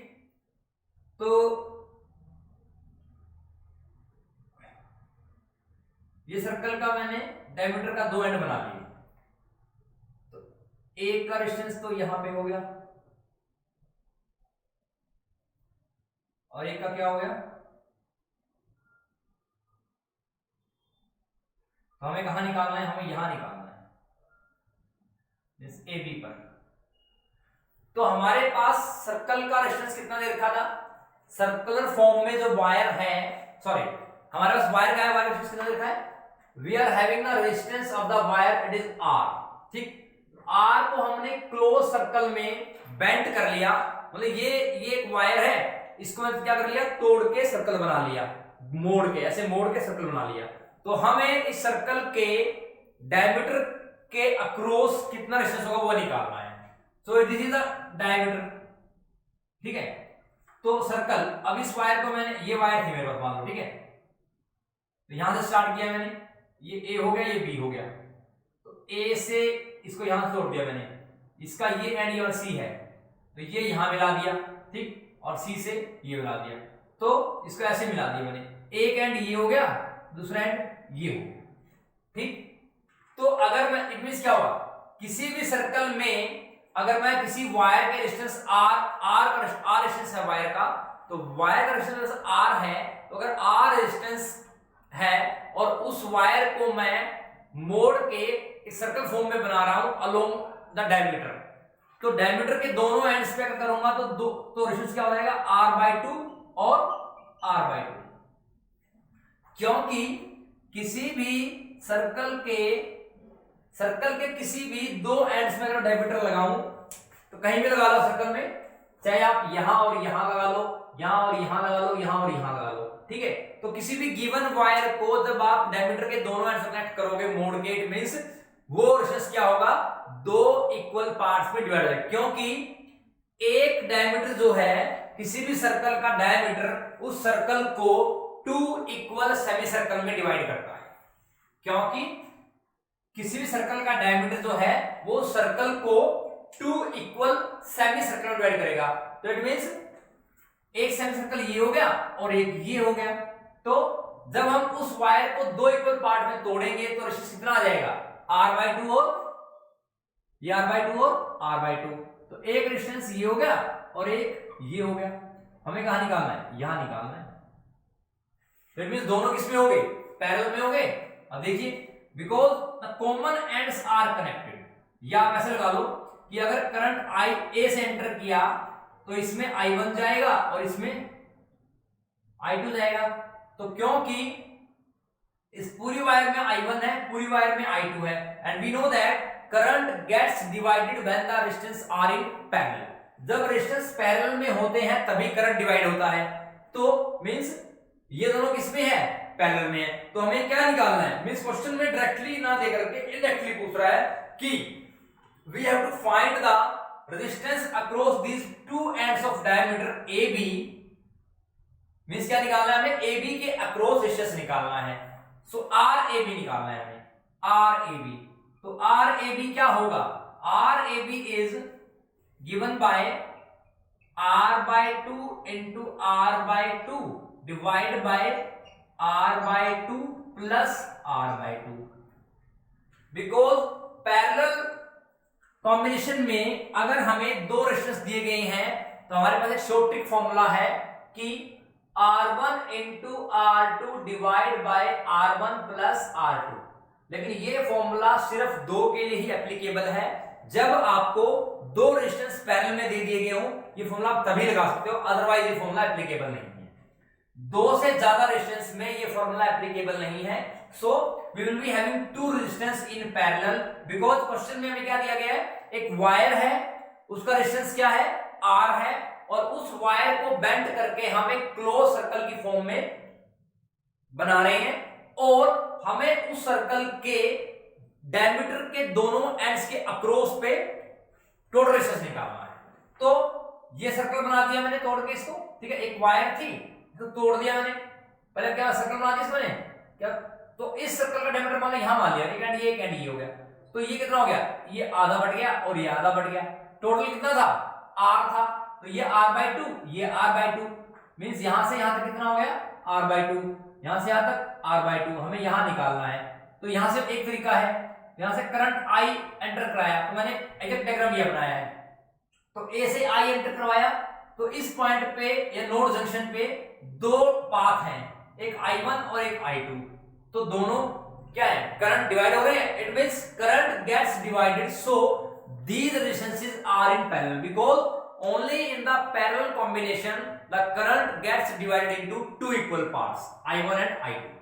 तो ये सर्कल का मैंने डायमीटर का 2 एंड बना लिए, तो एक का रेजिस्टेंस तो यहां पे हो गया और एक का क्या हो गया, तो हमें कहां निकालना है, हमें यहां निकालना है इस ए बी पर। तो हमारे पास सर्कल का रेजिस्टेंस कितना दे रखा था, सर्कुलर फॉर्म में जो वायर है, सॉरी हमारे पास वायर का है, वायर रेजिस्टेंस कितना दे रखा है, we are having the resistance of the wire it is R। ठीक, R को हमने क्लोज सर्कल में बेंड कर लिया, मतलब ये एक वायर है, इसको मैं क्या कर लिया तोड़ के सर्कल बना लिया, मोड़ के ऐसे मोड़ के सर्कल बना लिया। तो हमें इस सर्कल के डायमीटर के अक्रॉस कितना रेजिस्टेंस होगा वो निकालना है। सो दिस इज द डायमीटर, ठीक है। तो सर्कल, अब इस वायर को मैंने, ये वायर थी मेरे पास मान लो, ठीक है, तो यहां से स्टार्ट किया मैंने, ये ए हो गया, ये बी हो गया, तो ए से इसको यहां से तोड़ दिया मैंने, इसका ये एंड ये और सी है, तो ये यहां मिला दिया, ठीक, और सी से ये मिला दिया, तो इसको ऐसे मिला दिया मैंने, एक एंड ये हो गया, दूसरा एंड ये हो गया, ठीक। तो अगर मैं, इट मींस क्या हुआ, किसी भी सर्कल में अगर मैं किसी वायर के रेजिस्टेंस R रेजिस्टेंस है वायर का, तो वायर का रेजिस्टेंस R है, तो अगर R रेजिस्टेंस है और उस वायर को मैं मोड़ के इस सर्कल फॉर्म में बना रहा हूं अलोंग द डायमीटर, तो डायमीटर के दोनों एंड्स पे अगर करूंगा तो रेजिस्टेंस क्या हो जाएगा R/2 और R/2, क्योंकि किसी भी सर्कल के किसी भी दो एंड्स में अगर डायमीटर लगाऊं तो कहीं भी लगा लो सर्कल में, चाहे आप यहां और यहां लगा लो, यहां और यहां लगा लो, यहां और यहां लगा लो, ठीक है। तो किसी भी गिवन वायर को जब आप डायमीटर के दोनों एंड से कनेक्ट करोगे मोड़ के, इट मींस वो रेजिस्टेंस क्या होगा, दो इक्वल पार्ट्स में डिवाइड होगा, क्योंकि एक डायमीटर जो है किसी भी सर्कल का डायमीटर उस सर्कल को 2 इक्वल सेमी सर्कल में डिवाइड करता है, क्योंकि किसी भी सर्कल का डायमीटर जो है वो सर्कल को 2 इक्वल सेमी सर्कल में डिवाइड करेगा। तो इट मींस एक सेमी सर्कल ये हो गया और एक ये हो गया। तो जब हम उस वायर को 2 इक्वल पार्ट में तोड़ेंगे तो रेजिस्टेंस कितना आ जाएगा, R/2 और ये R/2 और R/2। तो एक रेजिस्टेंस ये हो गया और एक ये हो गया। हमें कहां निकालना है, यहां निकालना है। तो इट मींस दोनों किसमें हो गए, पैरेलल में हो गए। अब देखिए, because the common ends are connected, या आप ऐसे लगा लो कि अगर करंट आई ए से एंटर किया तो इसमें I1 जाएगा और इसमें I2 जाएगा। तो क्योंकि इस पूरी वायर में I1 है, पूरी वायर में I2 है, and we know that current gets divided when the resistance are in parallel. जब रेजिस्टेंस पैरेलल में होते हैं तभी करंट डिवाइड होता है। तो मींस ये दोनों किसमें है, पैरेलल में है। तो हमें क्या निकालना है, मींस क्वेश्चन में डायरेक्टली ना दे करके इनडायरेक्टली पूछ रहा है कि we have to find the resistance across these two ends of diameter AB। Means क्या निकालना है हमें, AB के अक्रॉस रेजिस्टेंस निकालना है। सो RAB निकालना है हमें, RAB। तो RAB क्या होगा, RAB is given by R/2 into R/2 divide by R/2 plus R/2। Because parallel combination में अगर हमें दो रेजिस्टेंस दिए गए हैं तो हमारे पास एक शॉर्ट ट्रिक फॉर्मूला है कि R1 into R2 divide by R1 plus R2। लेकिन ये फॉर्मूला सिर्फ दो के लिए ही एप्लीकेबल है। जब आपको दो रेजिस्टेंस पैरेलल में दे दिए गए हो, ये फॉर्मूला आप तभी लगा सकते हो, अदरवाइज ये फॉर्मूला एप्लीकेबल नहीं है। दो से ज्यादा रेजिस्टेंस में ये फॉर्मूला एप्लीकेबल नहीं है। So we will be having two resistance in parallel, because question में हमें क्या दिया गया है, एक वायर है, उसका रेजिस्टेंस क्या है, R है, और उस वायर को बेंड करके हम एक क्लोज सर्कल की फॉर्म में बना रहे हैं, और हमें उस सर्कल के डायमीटर के दोनों एंड्स के अक्रॉस पे टोटल रेजिस्टेंस निकालना है। तो ये सर्कल बना दिया मैंने तोड़ के इसको, ठीक है। एक वायर थी तो तोड़ दिया मैंने, पहले क्या सर्कल बना दिया इसमें क्या, तो इस सर्कल का डायमीटर मान लिया, यहां मान लिया, एक एंड ये हो गया। तो ये कितना हो गया, ये आधा बढ़ गया और ये आधा बढ़ गया। टोटल कितना था, R था। तो ये R/2, ये R/2, मींस यहां से यहां तक कितना हो गया, R/2, यहां से यहां तक R/2। हमें यहां निकालना है। तो यहां से एक तरीका है, यहां से करंट I एंटर कराया, तो मैंने एग्जैक्ट डायग्राम ये बनाया है। तो A से I एंटर करवाया, तो इस पॉइंट पे या नोड जंक्शन पे दो पाथ हैं, एक I1 और एक I2। तो दोनों क्या है, करंट डिवाइड हो रहे हैं। It means current gets divided, so these resistances are in parallel because only in the parallel combination the current gets divided into two equal parts, I1 and I2.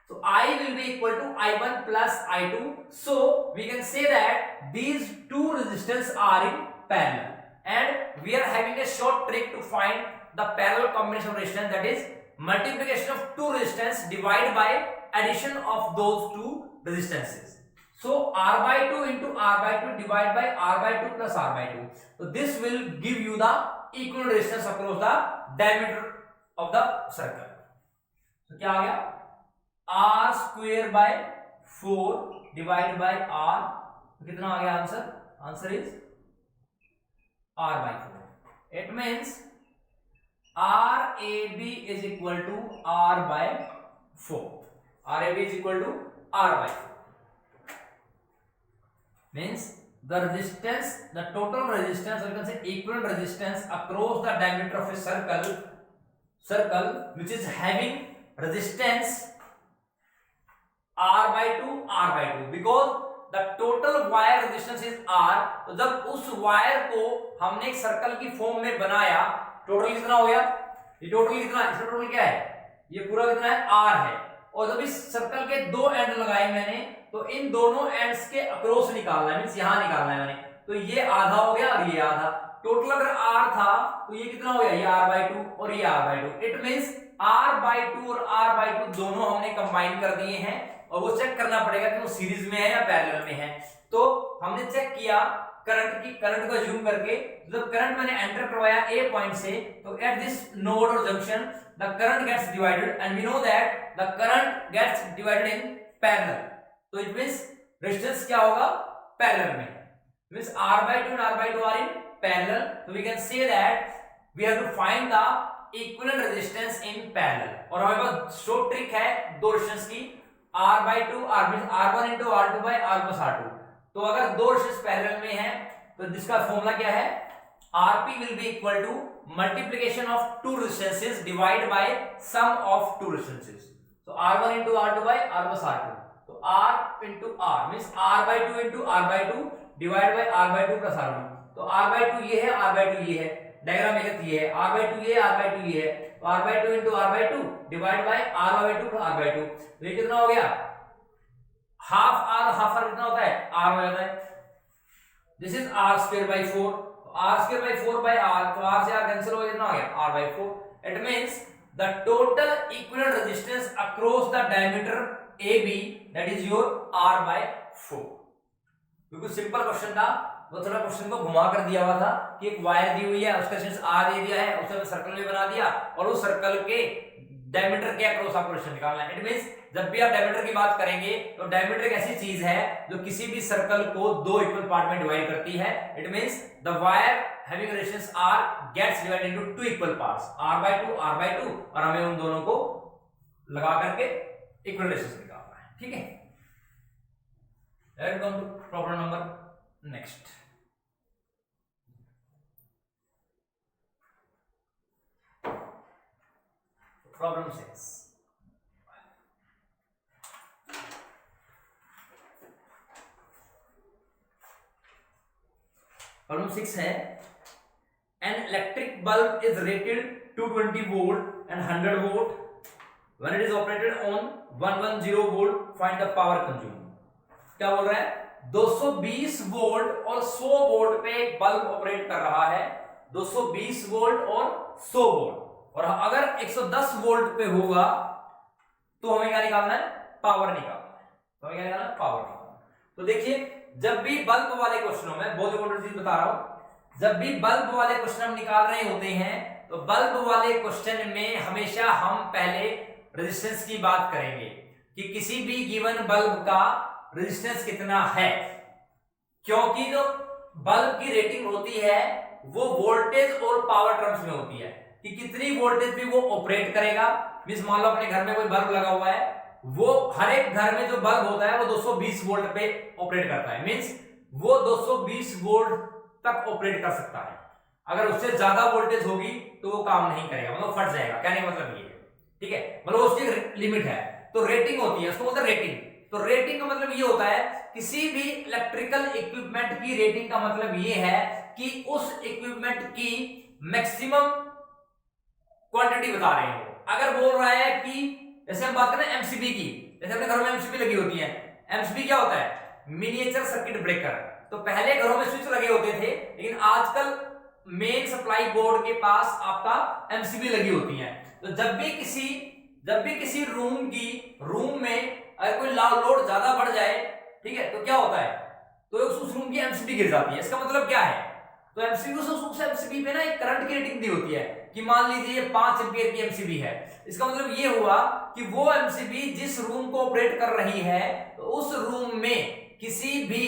So I will be equal to I1 plus I2. So we can say that these two resistors are in parallel, and we are having a short trick to find the parallel combination of resistance, that is multiplication of two resistance divided by addition of those two resistances. So R/2 into R/2 divided by R/2 plus R/2. So this will give you the equal resistance across the diameter of the circle. So क्या आ गया, R square by 4 divided by R, तो कितना आ गया answer, answer is R/4. It means RAB is equal to R/4. RAB is equal to R/4. Means the resistance, the total resistance, or you can say equivalent resistance across the diameter of a circle which is having resistance R/2, R/2, because the total wire resistance is R. तो जब उस wire को हमने एक circle की form में बनाया, total कितना हो गया, ये टोटल कितना है, इसका टोटल क्या है, ये पूरा कितना है, R है। और जब इस सर्कल के दो एंड लगाए मैंने, तो इन दोनों एंड्स के अक्रॉस निकालना है, मींस यहां निकालना है मैंने। तो ये आधा हो गया और ये आधा, टोटल अगर R था तो ये कितना हो गया, ये R/2 और ये R/2। इट मींस R/2 और R/2 दोनों हमने कंबाइन कर दिए हैं और वो चेक करना पड़ेगा कि वो सीरीज में है या पैरेलल में है। तो हमने चेक किया करंट को जूम करके, जब करंट मैंने एंटर करवाया ए पॉइंट से, तो एट दिस नोड और junction the current gets divided and we know that the current gets divided in parallel. तो इट मींस रेजिस्टेंस क्या होगा, पैरेलल में, means R/2 and R/2 are in parallel, so we can say that we have to find the equivalent resistance in parallel। और हमारे पास short trick है दो resistance की, R/2 R1 into R2 by R plus R2। तो अगर दो resistance parallel में है तो जिसका फॉर्मूला क्या है, Rp will be equal to multiplication of two resistances divided by sum of two resistances। so R1 into R2 by R plus R2, तो R into R means R/2 into R/2 divided by R/2 plus R1। तो R/2 ये है, R/2 ये है, diagram में ये है, R/2 ये है, R/2 ये है, तो R/2 into R/2 divided by R/2 plus R/2। तो ये कितना हो गया, हाफ R कितना होता है, R हो जाता है। दिस इज R²/4, R²/4/R, तो R से R कैंसिल हो गया, कितना हो गया R/4। It means the total equivalent resistance across the diameter AB that is your R/4। बिल्कुल सिंपल क्वेश्चन था, वो थोड़ा क्वेश्चन को घुमा कर दिया हुआ था कि एक वायर दी हुई है, उसका रेजिस्टेंस R दे दिया है, उसे सर्कल में बना दिया और उस सर्कल के डायमीटर के अक्रॉस आपको रेजिस्टेंस निकालना है। इट मींस जब भी आप डायमीटर की बात करेंगे तो डायमीटर एक ऐसी चीज है जो किसी भी सर्कल को दो इक्वल पार्ट में डिवाइड करती है। It means the wire having resistance R gets divided into two equal parts, R/2 और हमें उन दोनों को लगा करके इक्वल रेजिस्टेंस निकालना है। ठीक है, let's come to problem number next. Problem 6, problem 6 है, an electric bulb is rated 220 volt and 100 volt when it is operated on 110 volt, find the power consume. क्या बोल रहा है, 220 वोल्ट और 100 वोल्ट पे एक बल्ब ऑपरेट कर रहा है, 220 वोल्ट और 100 वोल्ट, और अगर 110 वोल्ट पे होगा तो हमें क्या निकालना है, पावर निकालना है। तो हमें क्या निकालना है, पावर निकालना है। तो देखिए, जब भी बल्ब वाले क्वेश्चनों में, बहुत इंपॉर्टेंट चीज बता रहा हूं, जब भी बल्ब वाले क्वेश्चन हम निकाल रहे होते हैं तो बल्ब वाले क्वेश्चन में हमेशा हम पहले रेजिस्टेंस की बात करेंगे कि किसी भी गिवन बल्ब का रेजिस्टेंस कितना है, क्योंकि जो बल्ब की रेटिंग होती है वो वोल्टेज और पावर टर्म्स में होती है कि कितनी वोल्टेज पे वो ऑपरेट करेगा। मींस मान लो अपने घर में कोई बल्ब लगा हुआ है, वो हर एक घर में जो बल्ब होता है वो 220 वोल्ट पे ऑपरेट करता है, मींस वो 220 वोल्ट तक ऑपरेट कर सकता है। अगर उससे ज्यादा वोल्टेज होगी तो वो काम नहीं करेगा, मतलब फट जाएगा। कहने का मतलब ये है, ठीक है, मतलब उसकी लिमिट है। तो रेटिंग होती है, उसको बोलते हैं रेटिंग। तो रेटिंग का मतलब ये होता है, किसी भी इलेक्ट्रिकल इक्विपमेंट की रेटिंग का मतलब ये है कि उस इक्विपमेंट की मैक्सिमम क्वांटिटी बता रहे हो। अगर बोल रहा है कि जैसे हम बात करें एमसीबी की, जैसे अपने घरों में एमसीबी लगी होती है, एमसीबी क्या होता है, मिनिएचर सर्किट ब्रेकर। तो पहले घरों में स्विच लगे होते थे, लेकिन आजकल मेन सप्लाई बोर्ड के पास आपका एमसीबी लगी होती है। तो जब भी किसी रूम में अगर कोई लोड ज्यादा बढ़ जाए, ठीक है, तो क्या होता है, तो उस रूम की एमसीबी गिर जाती है। इसका मतलब क्या है, तो एमसीबी पे ना एक करंट की रेटिंग दी होती है कि मान लीजिए 5 एम्पीयर की एमसीबी है। इसका मतलब ये हुआ कि वो एमसीबी जिस रूम को ऑपरेट कर रही है, तो उस रूम में किसी भी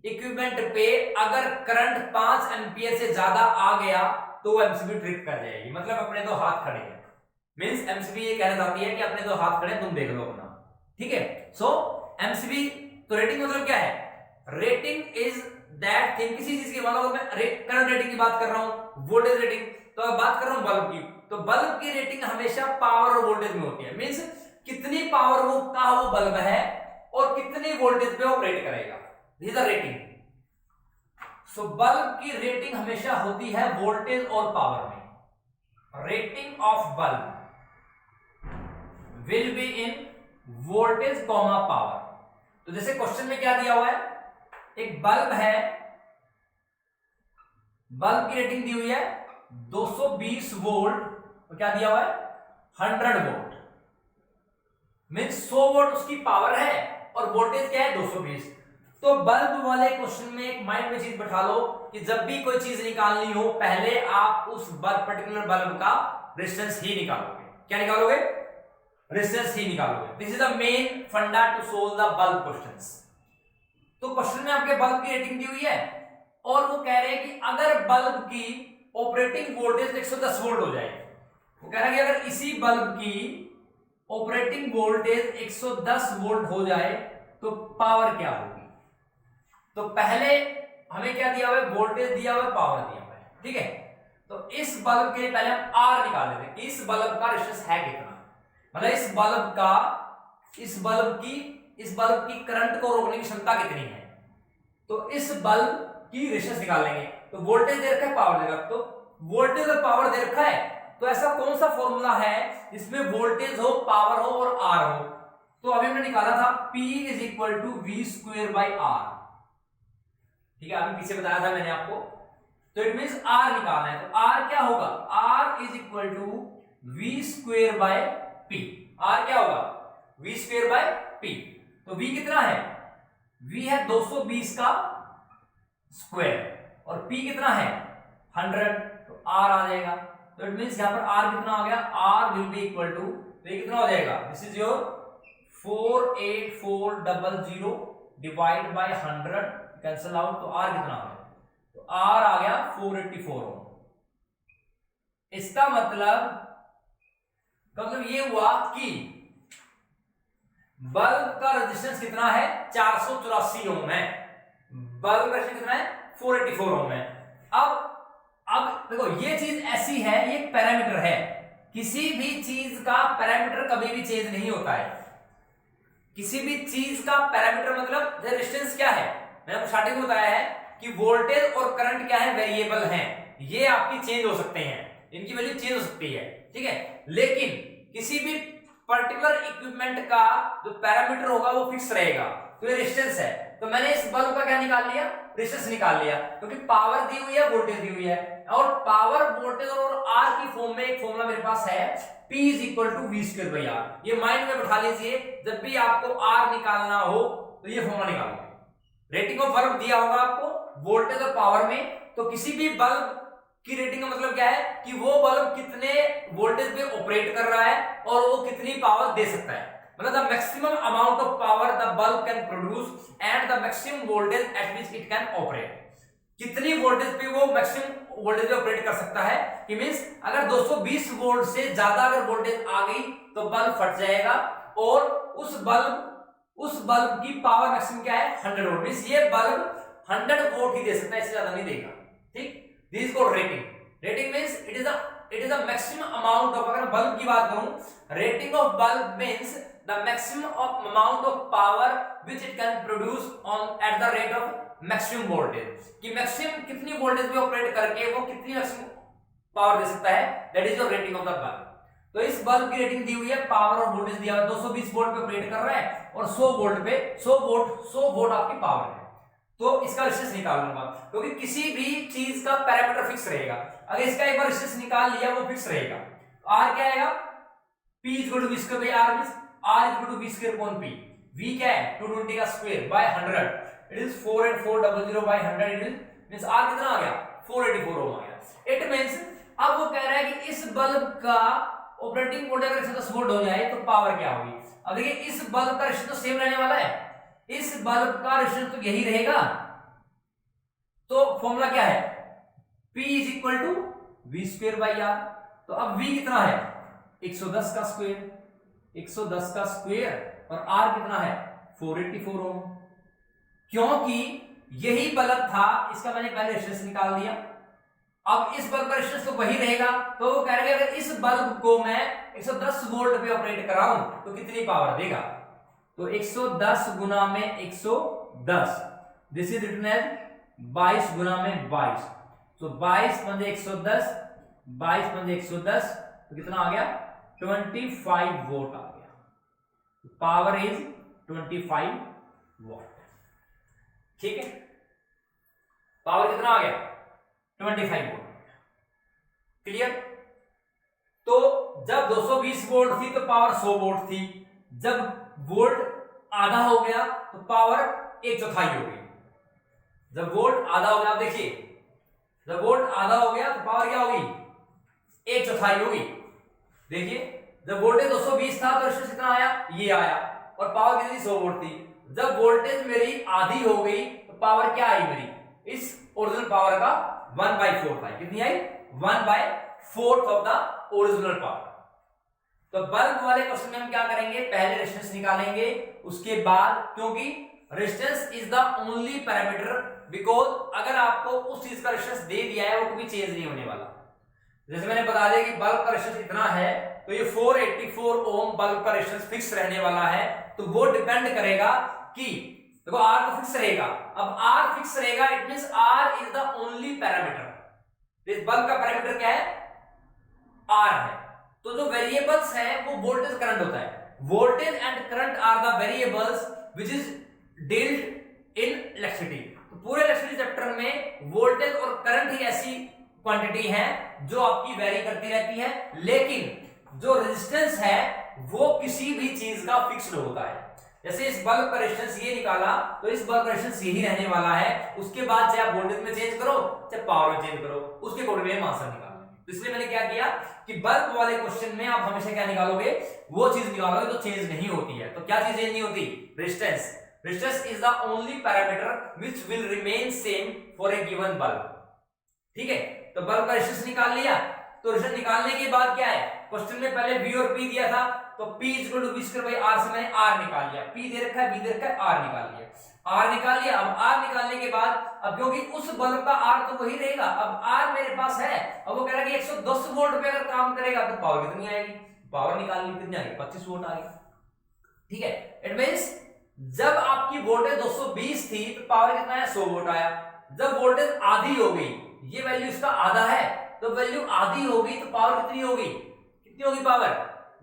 इक्विपमेंट पे अगर करंट 5 एम्पीयर से ज्यादा आ गया तो वो एमसीबी ट्रिप कर जाएगी। मतलब अपने दो हाथ खड़े हैं, मींस एमसीबी ये कहना चाहती है कि अपने दो हाथ खड़े, तुम देख लो अपना। ठीक है, सो एमसीबी, तो रेटिंग मतलब क्या है, रेटिंग इज दैट थिंग, किसी चीज की, मतलब मैं करंट रेटिंग की बात कर रहा हूं, वोल्टेज रेटिंग, तो अब बात कर रहा हूं बल्ब की, तो बल्ब की रेटिंग हमेशा पावर और वोल्टेज में होती है। मींस कितनी पावर का वो बल्ब है और कितनी वोल्टेज पे ऑपरेट करेगा, this is the rating. So bulb की रेटिंग हमेशा होती है वोल्टेज और पावर में। Rating of bulb will be in voltage comma power. तो जैसे क्वेश्चन में क्या दिया हुआ है, एक बल्ब है, बल्ब की रेटिंग दी हुई है 220 वोल्ट, तो क्या दिया हुआ है 100 वोल्ट, मीन्स 100 वोल्ट उसकी पावर है और वोल्टेज क्या है 220। तो बल्ब वाले क्वेश्चन में एक माइंड में चीज बैठा लो कि जब भी कोई चीज निकालनी हो पहले आप उस पर्टिकुलर बल्ब का रेजिस्टेंस ही निकालोगे। क्या निकालोगे? रेजिस्टेंस ही निकालोगे। This is the main funda to solve the bulb questions. तो क्वेश्चन में आपके बल्ब की रेटिंग दी हुई है और वो कह रहे हैं कि अगर बल्ब की ऑपरेटिंग वोल्टेज 110 वोल्ट हो जाए, वो कह रहा है कि अगर इसी बल्ब की ऑपरेटिंग वोल्टेज 110 वोल्ट हो जाए तो पावर क्या होगी। तो पहले हमें क्या दिया हुआ है? वोल्टेज दिया हुआ है, पावर दिया हुआ है, ठीक है। तो इस बल्ब के लिए पहले हम आर निकाल लेते हैं कि इस बल्ब का रेजिस्टेंस है कितना, मतलब इस बल्ब की करंट को रोकने की क्षमता कितनी है। तो इस बल्ब की रेजिस्टेंस निकाल लेंगे। तो वोल्टेज दे रखा है, पावर दे रखा है, तो वोल्टेज और पावर दे रखा है, तो ऐसा कौन सा फॉर्मूला है जिसमें वोल्टेज हो, पावर हो और आर हो। तो अभी हमने निकाला था P is equal to V square by R, ठीक है, अभी पीछे बताया था मैंने आपको। तो इट मींस आर निकालना है, तो आर क्या होगा? R is equal to V square by P. R क्या होगा? V square by P. तो वी कितना है? वी है 220 का स्क्वायर और पी कितना है? 100, तो आर आ जाएगा। तो इट मींस यहां पर आर कितना आ गया? R will be equal to, तो ये कितना हो जाएगा? This is your 48400 divide by 100, cancel out, तो आर कितना आ गया? तो आर आ गया 484 ओम। इसका मतलब ये हुआ कि बल्ब का रेजिस्टेंस कितना है? 484 ओम है। बल्ब का रेजिस्टेंस कितना है? 484 ओम है। अब देखो ये चीज ऐसी है, ये पैरामीटर है, किसी भी चीज का पैरामीटर कभी भी चेंज नहीं होता है। किसी भी चीज का पैरामीटर मतलब रेजिस्टेंस क्या है, मैंने आपको स्टार्टिंग में बताया है कि वोल्टेज और करंट क्या है? वेरिएबल हैं, ये आपकी चेंज हो सकते हैं, इनकी वैल्यू चेंज हो सकती है, ठीक है। लेकिन किसी भी पर्टिकुलर इक्विपमेंट का जो पैरामीटर होगा वो फिक्स रहेगा। तो ये रेजिस्टेंस है, तो मैंने इस बल्ब का क्या निकाल लिया? रेजिस्टेंस निकाल लिया, क्योंकि पावर दी हुई है, वोल्टेज दी हुई है, और पावर, वोल्टेज और आर की फॉर्म में एक फॉर्मूला मेरे पास है, P is equal to V square by R. ये माइंड में बैठा लीजिए, जब भी आपको आर निकालना हो तो ये फॉर्मूला निकालोगे। रेटिंग ऑफ बल्ब दिया होगा आपको वोल्टेज और पावर में, तो किसी भी बल्ब की रेटिंग का मतलब क्या है कि वो बल्ब कितने वोल्टेज पे ऑपरेट कर रहा है और वो कितनी पावर दे सकता है, मतलब the maximum amount of power the bulb can produce and the maximum voltage at which it can operate. कितनी वोल्टेज पे वो मैक्सिमम वोल्टेज पे ऑपरेट कर सकता है, कि मींस अगर 220 वोल्ट से ज्यादा अगर वोल्टेज आ गई तो बल्ब फट जाएगा, और उस बल्ब की पावर मैक्सिमम क्या है? 100 वोल्ट। मींस ये बल्ब 100 वोल्ट ही दे सकता है, इससे ज्यादा नहीं देगा, ठीक। This is called rating. Rating means it is the maximum amount of, अगर बल्ब की बात करूं, rating of bulb means the maximum of amount of power which it can produce on at the rate of maximum voltage, कि maximum कितनी voltage पे operate करके वो कितनी मैक्सिमम पावर दे सकता है, that is your rating of the bulb. तो इस बल्ब की रेटिंग दी हुई है, पावर और वोल्टेज दिया हुआ है, 220 वोल्ट पे ऑपरेट कर रहा है और 100 वोल्ट पे 100 वोल्ट आपकी पावर है। तो इसका रेजिस्टेंस निकाल लूंगा, क्योंकि किसी भी चीज का पैरामीटर फिक्स रहेगा। अगर इसका एक बार रेजिस्टेंस निकाल लिया वो फिक्स रहेगा। आर क्या आएगा? P equal to V square by R, means R equal to V square upon P। V क्या है? 220 का square by 100, it is 48400 by 100, it is means R कितना आ गया? 484 ओम आ गया। इट मींस अब वो कह रहा है कि इस बल्ब का ऑपरेटिंग वोल्टेज अगर 110 वोल्ट हो जाए तो पावर क्या होगी। अब देखिए इस बल्ब का रेजिस्टेंस तो सेम रहने वाला है, इस बल्ब का रेजिस्टेंस तो यही रहेगा, तो फॉर्मूला क्या है? P is equal to V square by R. तो अब V कितना है? 110 का स्क्वायर, 110 का स्क्वायर, और R कितना है? 484 ओम। क्योंकि यही बल्ब था, इसका मैंने पहले रेजिस्टेंस निकाल दिया, अब इस बल्ब का रेजिस्टेंस तो वही रहेगा, तो वो कह रहे हैं अगर इस बल्ब को मैं 110 वोल्ट पे ऑपरेट कराऊं तो कितनी पावर देगा। तो 110 गुना में 110, दिस इज रिटन एज 22 गुना में 22, तो 22 पंजे 110, 22 पंजे 110, तो कितना आ गया? 25 वोल्ट आ गया। पावर इज 25 वोल्ट, ठीक है। पावर कितना आ गया? 25 वोल्ट। क्लियर? तो जब 220 वोल्ट थी तो पावर 100 वोल्ट थी, जब वोल्ट आधा हो गया तो पावर 1/4 हो गई। जब वोल्ट आधा हो गया, आप देखिए, जब वोल्ट आधा हो गया तो पावर क्या होगी, 1/4 होगी। देखिए, जब वोल्टेज 220 था तो रेजिस्टेंस कितना आया, ये आया, और पावर कितनी 100 वोल्ट थी। जब वोल्टेज मेरी आधी हो गई तो पावर क्या आई मेरी, इस ओरिजिनल पावर का 1/4 था। कितनी आई, 1/4 ऑफ द ओरिजिनल पावर। तो बल्ब वाले क्वेश्चन में हम क्या करेंगे, पहले रेजिस्टेंस निकालेंगे, उसके बाद, क्योंकि resistance is the only parameter, because अगर आपको उस चीज का रेजिस्टेंस दे दिया है वो कभी चेंज नहीं होने वाला। जैसे मैंने बता दिया कि बल्ब का रेजिस्टेंस इतना है, तो ये 484 ओम बल्ब का रेजिस्टेंस फिक्स रहने वाला है। तो वो डिपेंड करेगा कि देखो R तो फिक्स रहेगा, अब R फिक्स रहेगा, it means R is the only parameter. इस बल्ब का पैरामीटर क्या है, R है। तो जो वेरिएबल्स है वो वोल्टेज करंट होता है। Voltage and current are the variables which is dealed in electricity. तो पूरे इलेक्ट्रिसिटी चैप्टर में वोल्टेज और करंट ही ऐसी क्वांटिटी है जो आपकी वेरी करती रहती है, लेकिन जो रेजिस्टेंस है वो किसी भी चीज का फिक्स्ड होता है। जैसे इस बल्ब का रेजिस्टेंस ये निकाला, तो इस बल्ब का रेजिस्टेंस यही रहने वाला है। उसके बाद चाहे आप वोल्टेज में चेंज करो चाहे पावर में चेंज करो, उसके अकॉर्डिंग में आंसर निकालो। तो इसलिए मैंने क्या किया कि बल्ब वाले क्वेश्चन में आप हमेशा क्या निकालोगे, वो चीज निकालोगे जो चेंज नहीं होती है। तो क्या चीज चेंज नहीं होती, resistance. Resistance is the only parameter which will remain same for a given bulb. ठीक है, तो बल्ब का रेजिस्टेंस निकाल लिया। तो रेजिस्टेंस निकालने के बाद क्या है, क्वेश्चन में पहले V और P दिया था, तो P = V²/R से मैंने R निकाल लिया। P दे रखा है, V दे रखा है, R निकाल लिया। R निकाल लिया। अब R निकालने के बाद, अब क्योंकि उस बल्ब का R तो वही रहेगा, अब R मेरे पास है, अब वो कह रहा है कि 110 वोल्ट पे अगर काम करेगा तो पावर कितनी आएगी, पावर निकालनी कितनी आएगी, 25 वोल्ट आएगी। ठीक है, इट मींस जब आपकी वोल्टेज 220 थी तो पावर कितना है, 100 वोल्ट आया। जब वोल्टेज आधी हो गई, ये वैल्यू इसका आधा है, तो वैल्यू आधी हो गई तो पावर कितनी होगी, कितनी होगी पावर,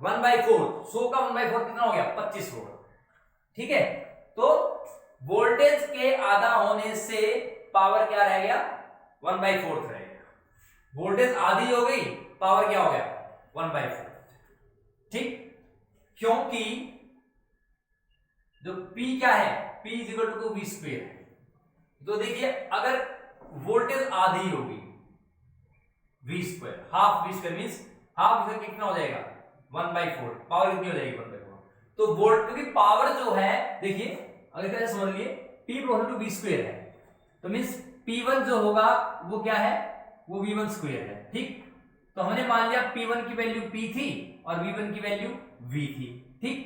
1/4। 100 का 1/4 कितना हो गया, 25 वोल्ट। ठीक है, तो वोल्टेज के आधा होने से पावर क्या रह गया, 1/4 रह गया। वोल्टेज आधी हो गई, पावर क्या हो गया, 1/4। ठीक, क्योंकि जो P क्या है, P = V² है। तो देखिए, अगर वोल्टेज आधी होगी, V², half V² means half V² कितना हो जाएगा, 1/4। पावर कितनी हो जाएगी, 1/4। तो वोल्ट, क्योंकि पावर जो है, देखिए अगर कैसे समझ लिए, P = V² है, तो मींस P1 जो होगा वो क्या है, वो V1² है। ठीक, तो हमने मान लिया P1 की वैल्यू P थी और V1 की वैल्यू V थी। ठीक,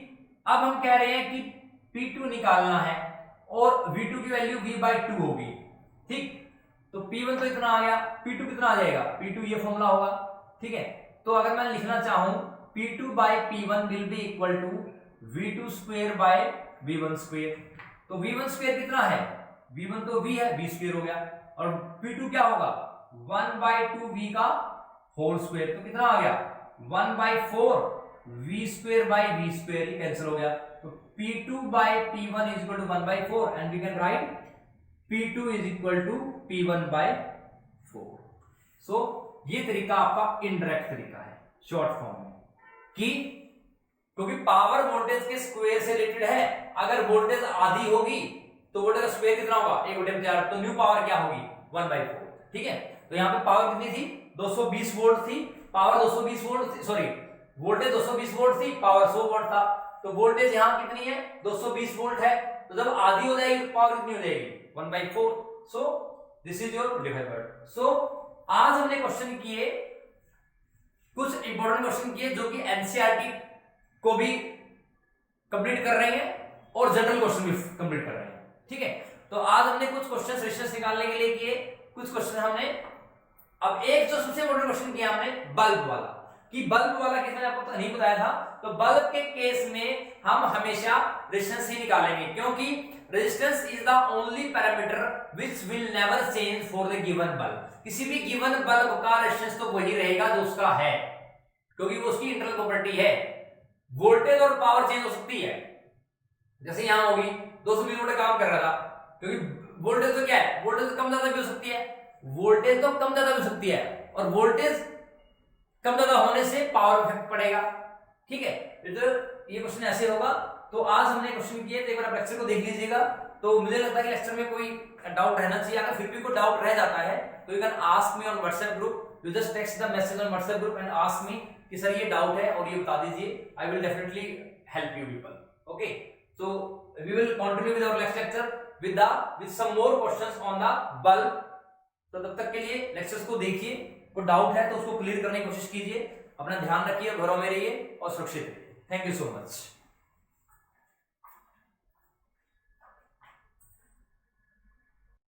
अब हम कह रहे हैं कि P2 निकालना है और V2 की वैल्यू V/2 होगी। ठीक, तो P1 तो इतना आ गया, P2 कितना आ जाएगा, P2 ये फॉर्मूला होगा। ठीक है, तो अगर मैं लिखना चाहूं P2/P1 will be equal to V2²/V1²। तो V1² कितना है, V1 तो V है, V² हो गया, और P2 क्या होगा, 1/2V का होल स्क्वायर। तो कितना आ गया, 1/4 V²/V², ये कैंसिल हो गया। तो P2/P1 = 1/4 and we can write P2 = P1/4। So ये तरीका आपका इनडायरेक्ट तरीका है शॉर्ट फॉर्म में, कि क्योंकि पावर वोल्टेज के स्क्वायर से रिलेटेड है। अगर वोल्टेज आधी होगी तो वोल्टेज का स्क्वायर कितना होगा, 1/4, तो न्यू पावर क्या होगी, 1/4। ठीक है, तो यहाँ पे पावर कितनी थी, 220 वोल्ट थी, पावर 220 वोल्ट थी, सॉरी वोल्टेज 220 वोल्ट थी, पावर 100 वोल्ट था। तो वोल्टेज यहाँ कितनी है, 220 वोल्ट है, तो जब आधी हो जाएगी तो पावर कितनी हो जाएगी, 1/4। So this is your divide. सो आज हमने क्वेश्चन किए, कुछ इंपॉर्टेंट क्वेश्चन किए जो कि एनसीईआरटी को भी कंप्लीट कर रहे हैं और जनरल क्वेश्चन भी कंप्लीट कर रहे हैं। ठीक है, तो आज हमने कुछ क्वेश्चन रेजिस्टेंस निकालने के लिए किए, कुछ क्वेश्चन हमने, अब एक जो सबसे इंपॉर्टेंट क्वेश्चन किया हमने बल्ब वाला, कि बल्ब वाला केस मैंने आपको नहीं बताया था। तो बल्ब के केस में हम हमेशा रेजिस्टेंस ही निकालेंगे, क्योंकि resistance is the only parameter which will never change for the given bulb. किसी भी गिवन बल्ब का रेजिस्टेंस तो वही रहेगा जो उसका है, क्योंकि वो उसकी इंटरनल प्रॉपर्टी है। वोल्टेज और पावर चेंज हो सकती है, जैसे यहां होगी 220 वोल्ट काम कर रहा था, क्योंकि वोल्टेज तो क्या है, वोल्टेज कम ज्यादा भी हो सकती है, वोल्टेज तो कम ज्यादा भी हो सकती है, और वोल्टेज कम ज्यादा होने से पावर इफेक्ट पड़ेगा। ठीक है, तो ये क्वेश्चन ऐसे होगा। तो आज हमने क्वेश्चन किए, तो एक बार आप लेक्चर को देख लीजिएगा। तो मुझे लगता है कि लेक्चर में कोई डाउट रहना चाहिए। अगर फिर भी कोई डाउट रह जाता है तो you can ask me on WhatsApp group. You just text the message on WhatsApp group and ask me कि सर ये डाउट है और ये बता दीजिए। I will definitely help you people. Okay, so we will continue with our next lecture with some more questions on the bulb। तो तब तक के लिए लेक्चर्स को देखिए, कोई डाउट है तो उसको क्लियर करने की कोशिश कीजिए। अपना ध्यान रखिए, घरों में रहिए और सुरक्षित रहिए। Thank you so much.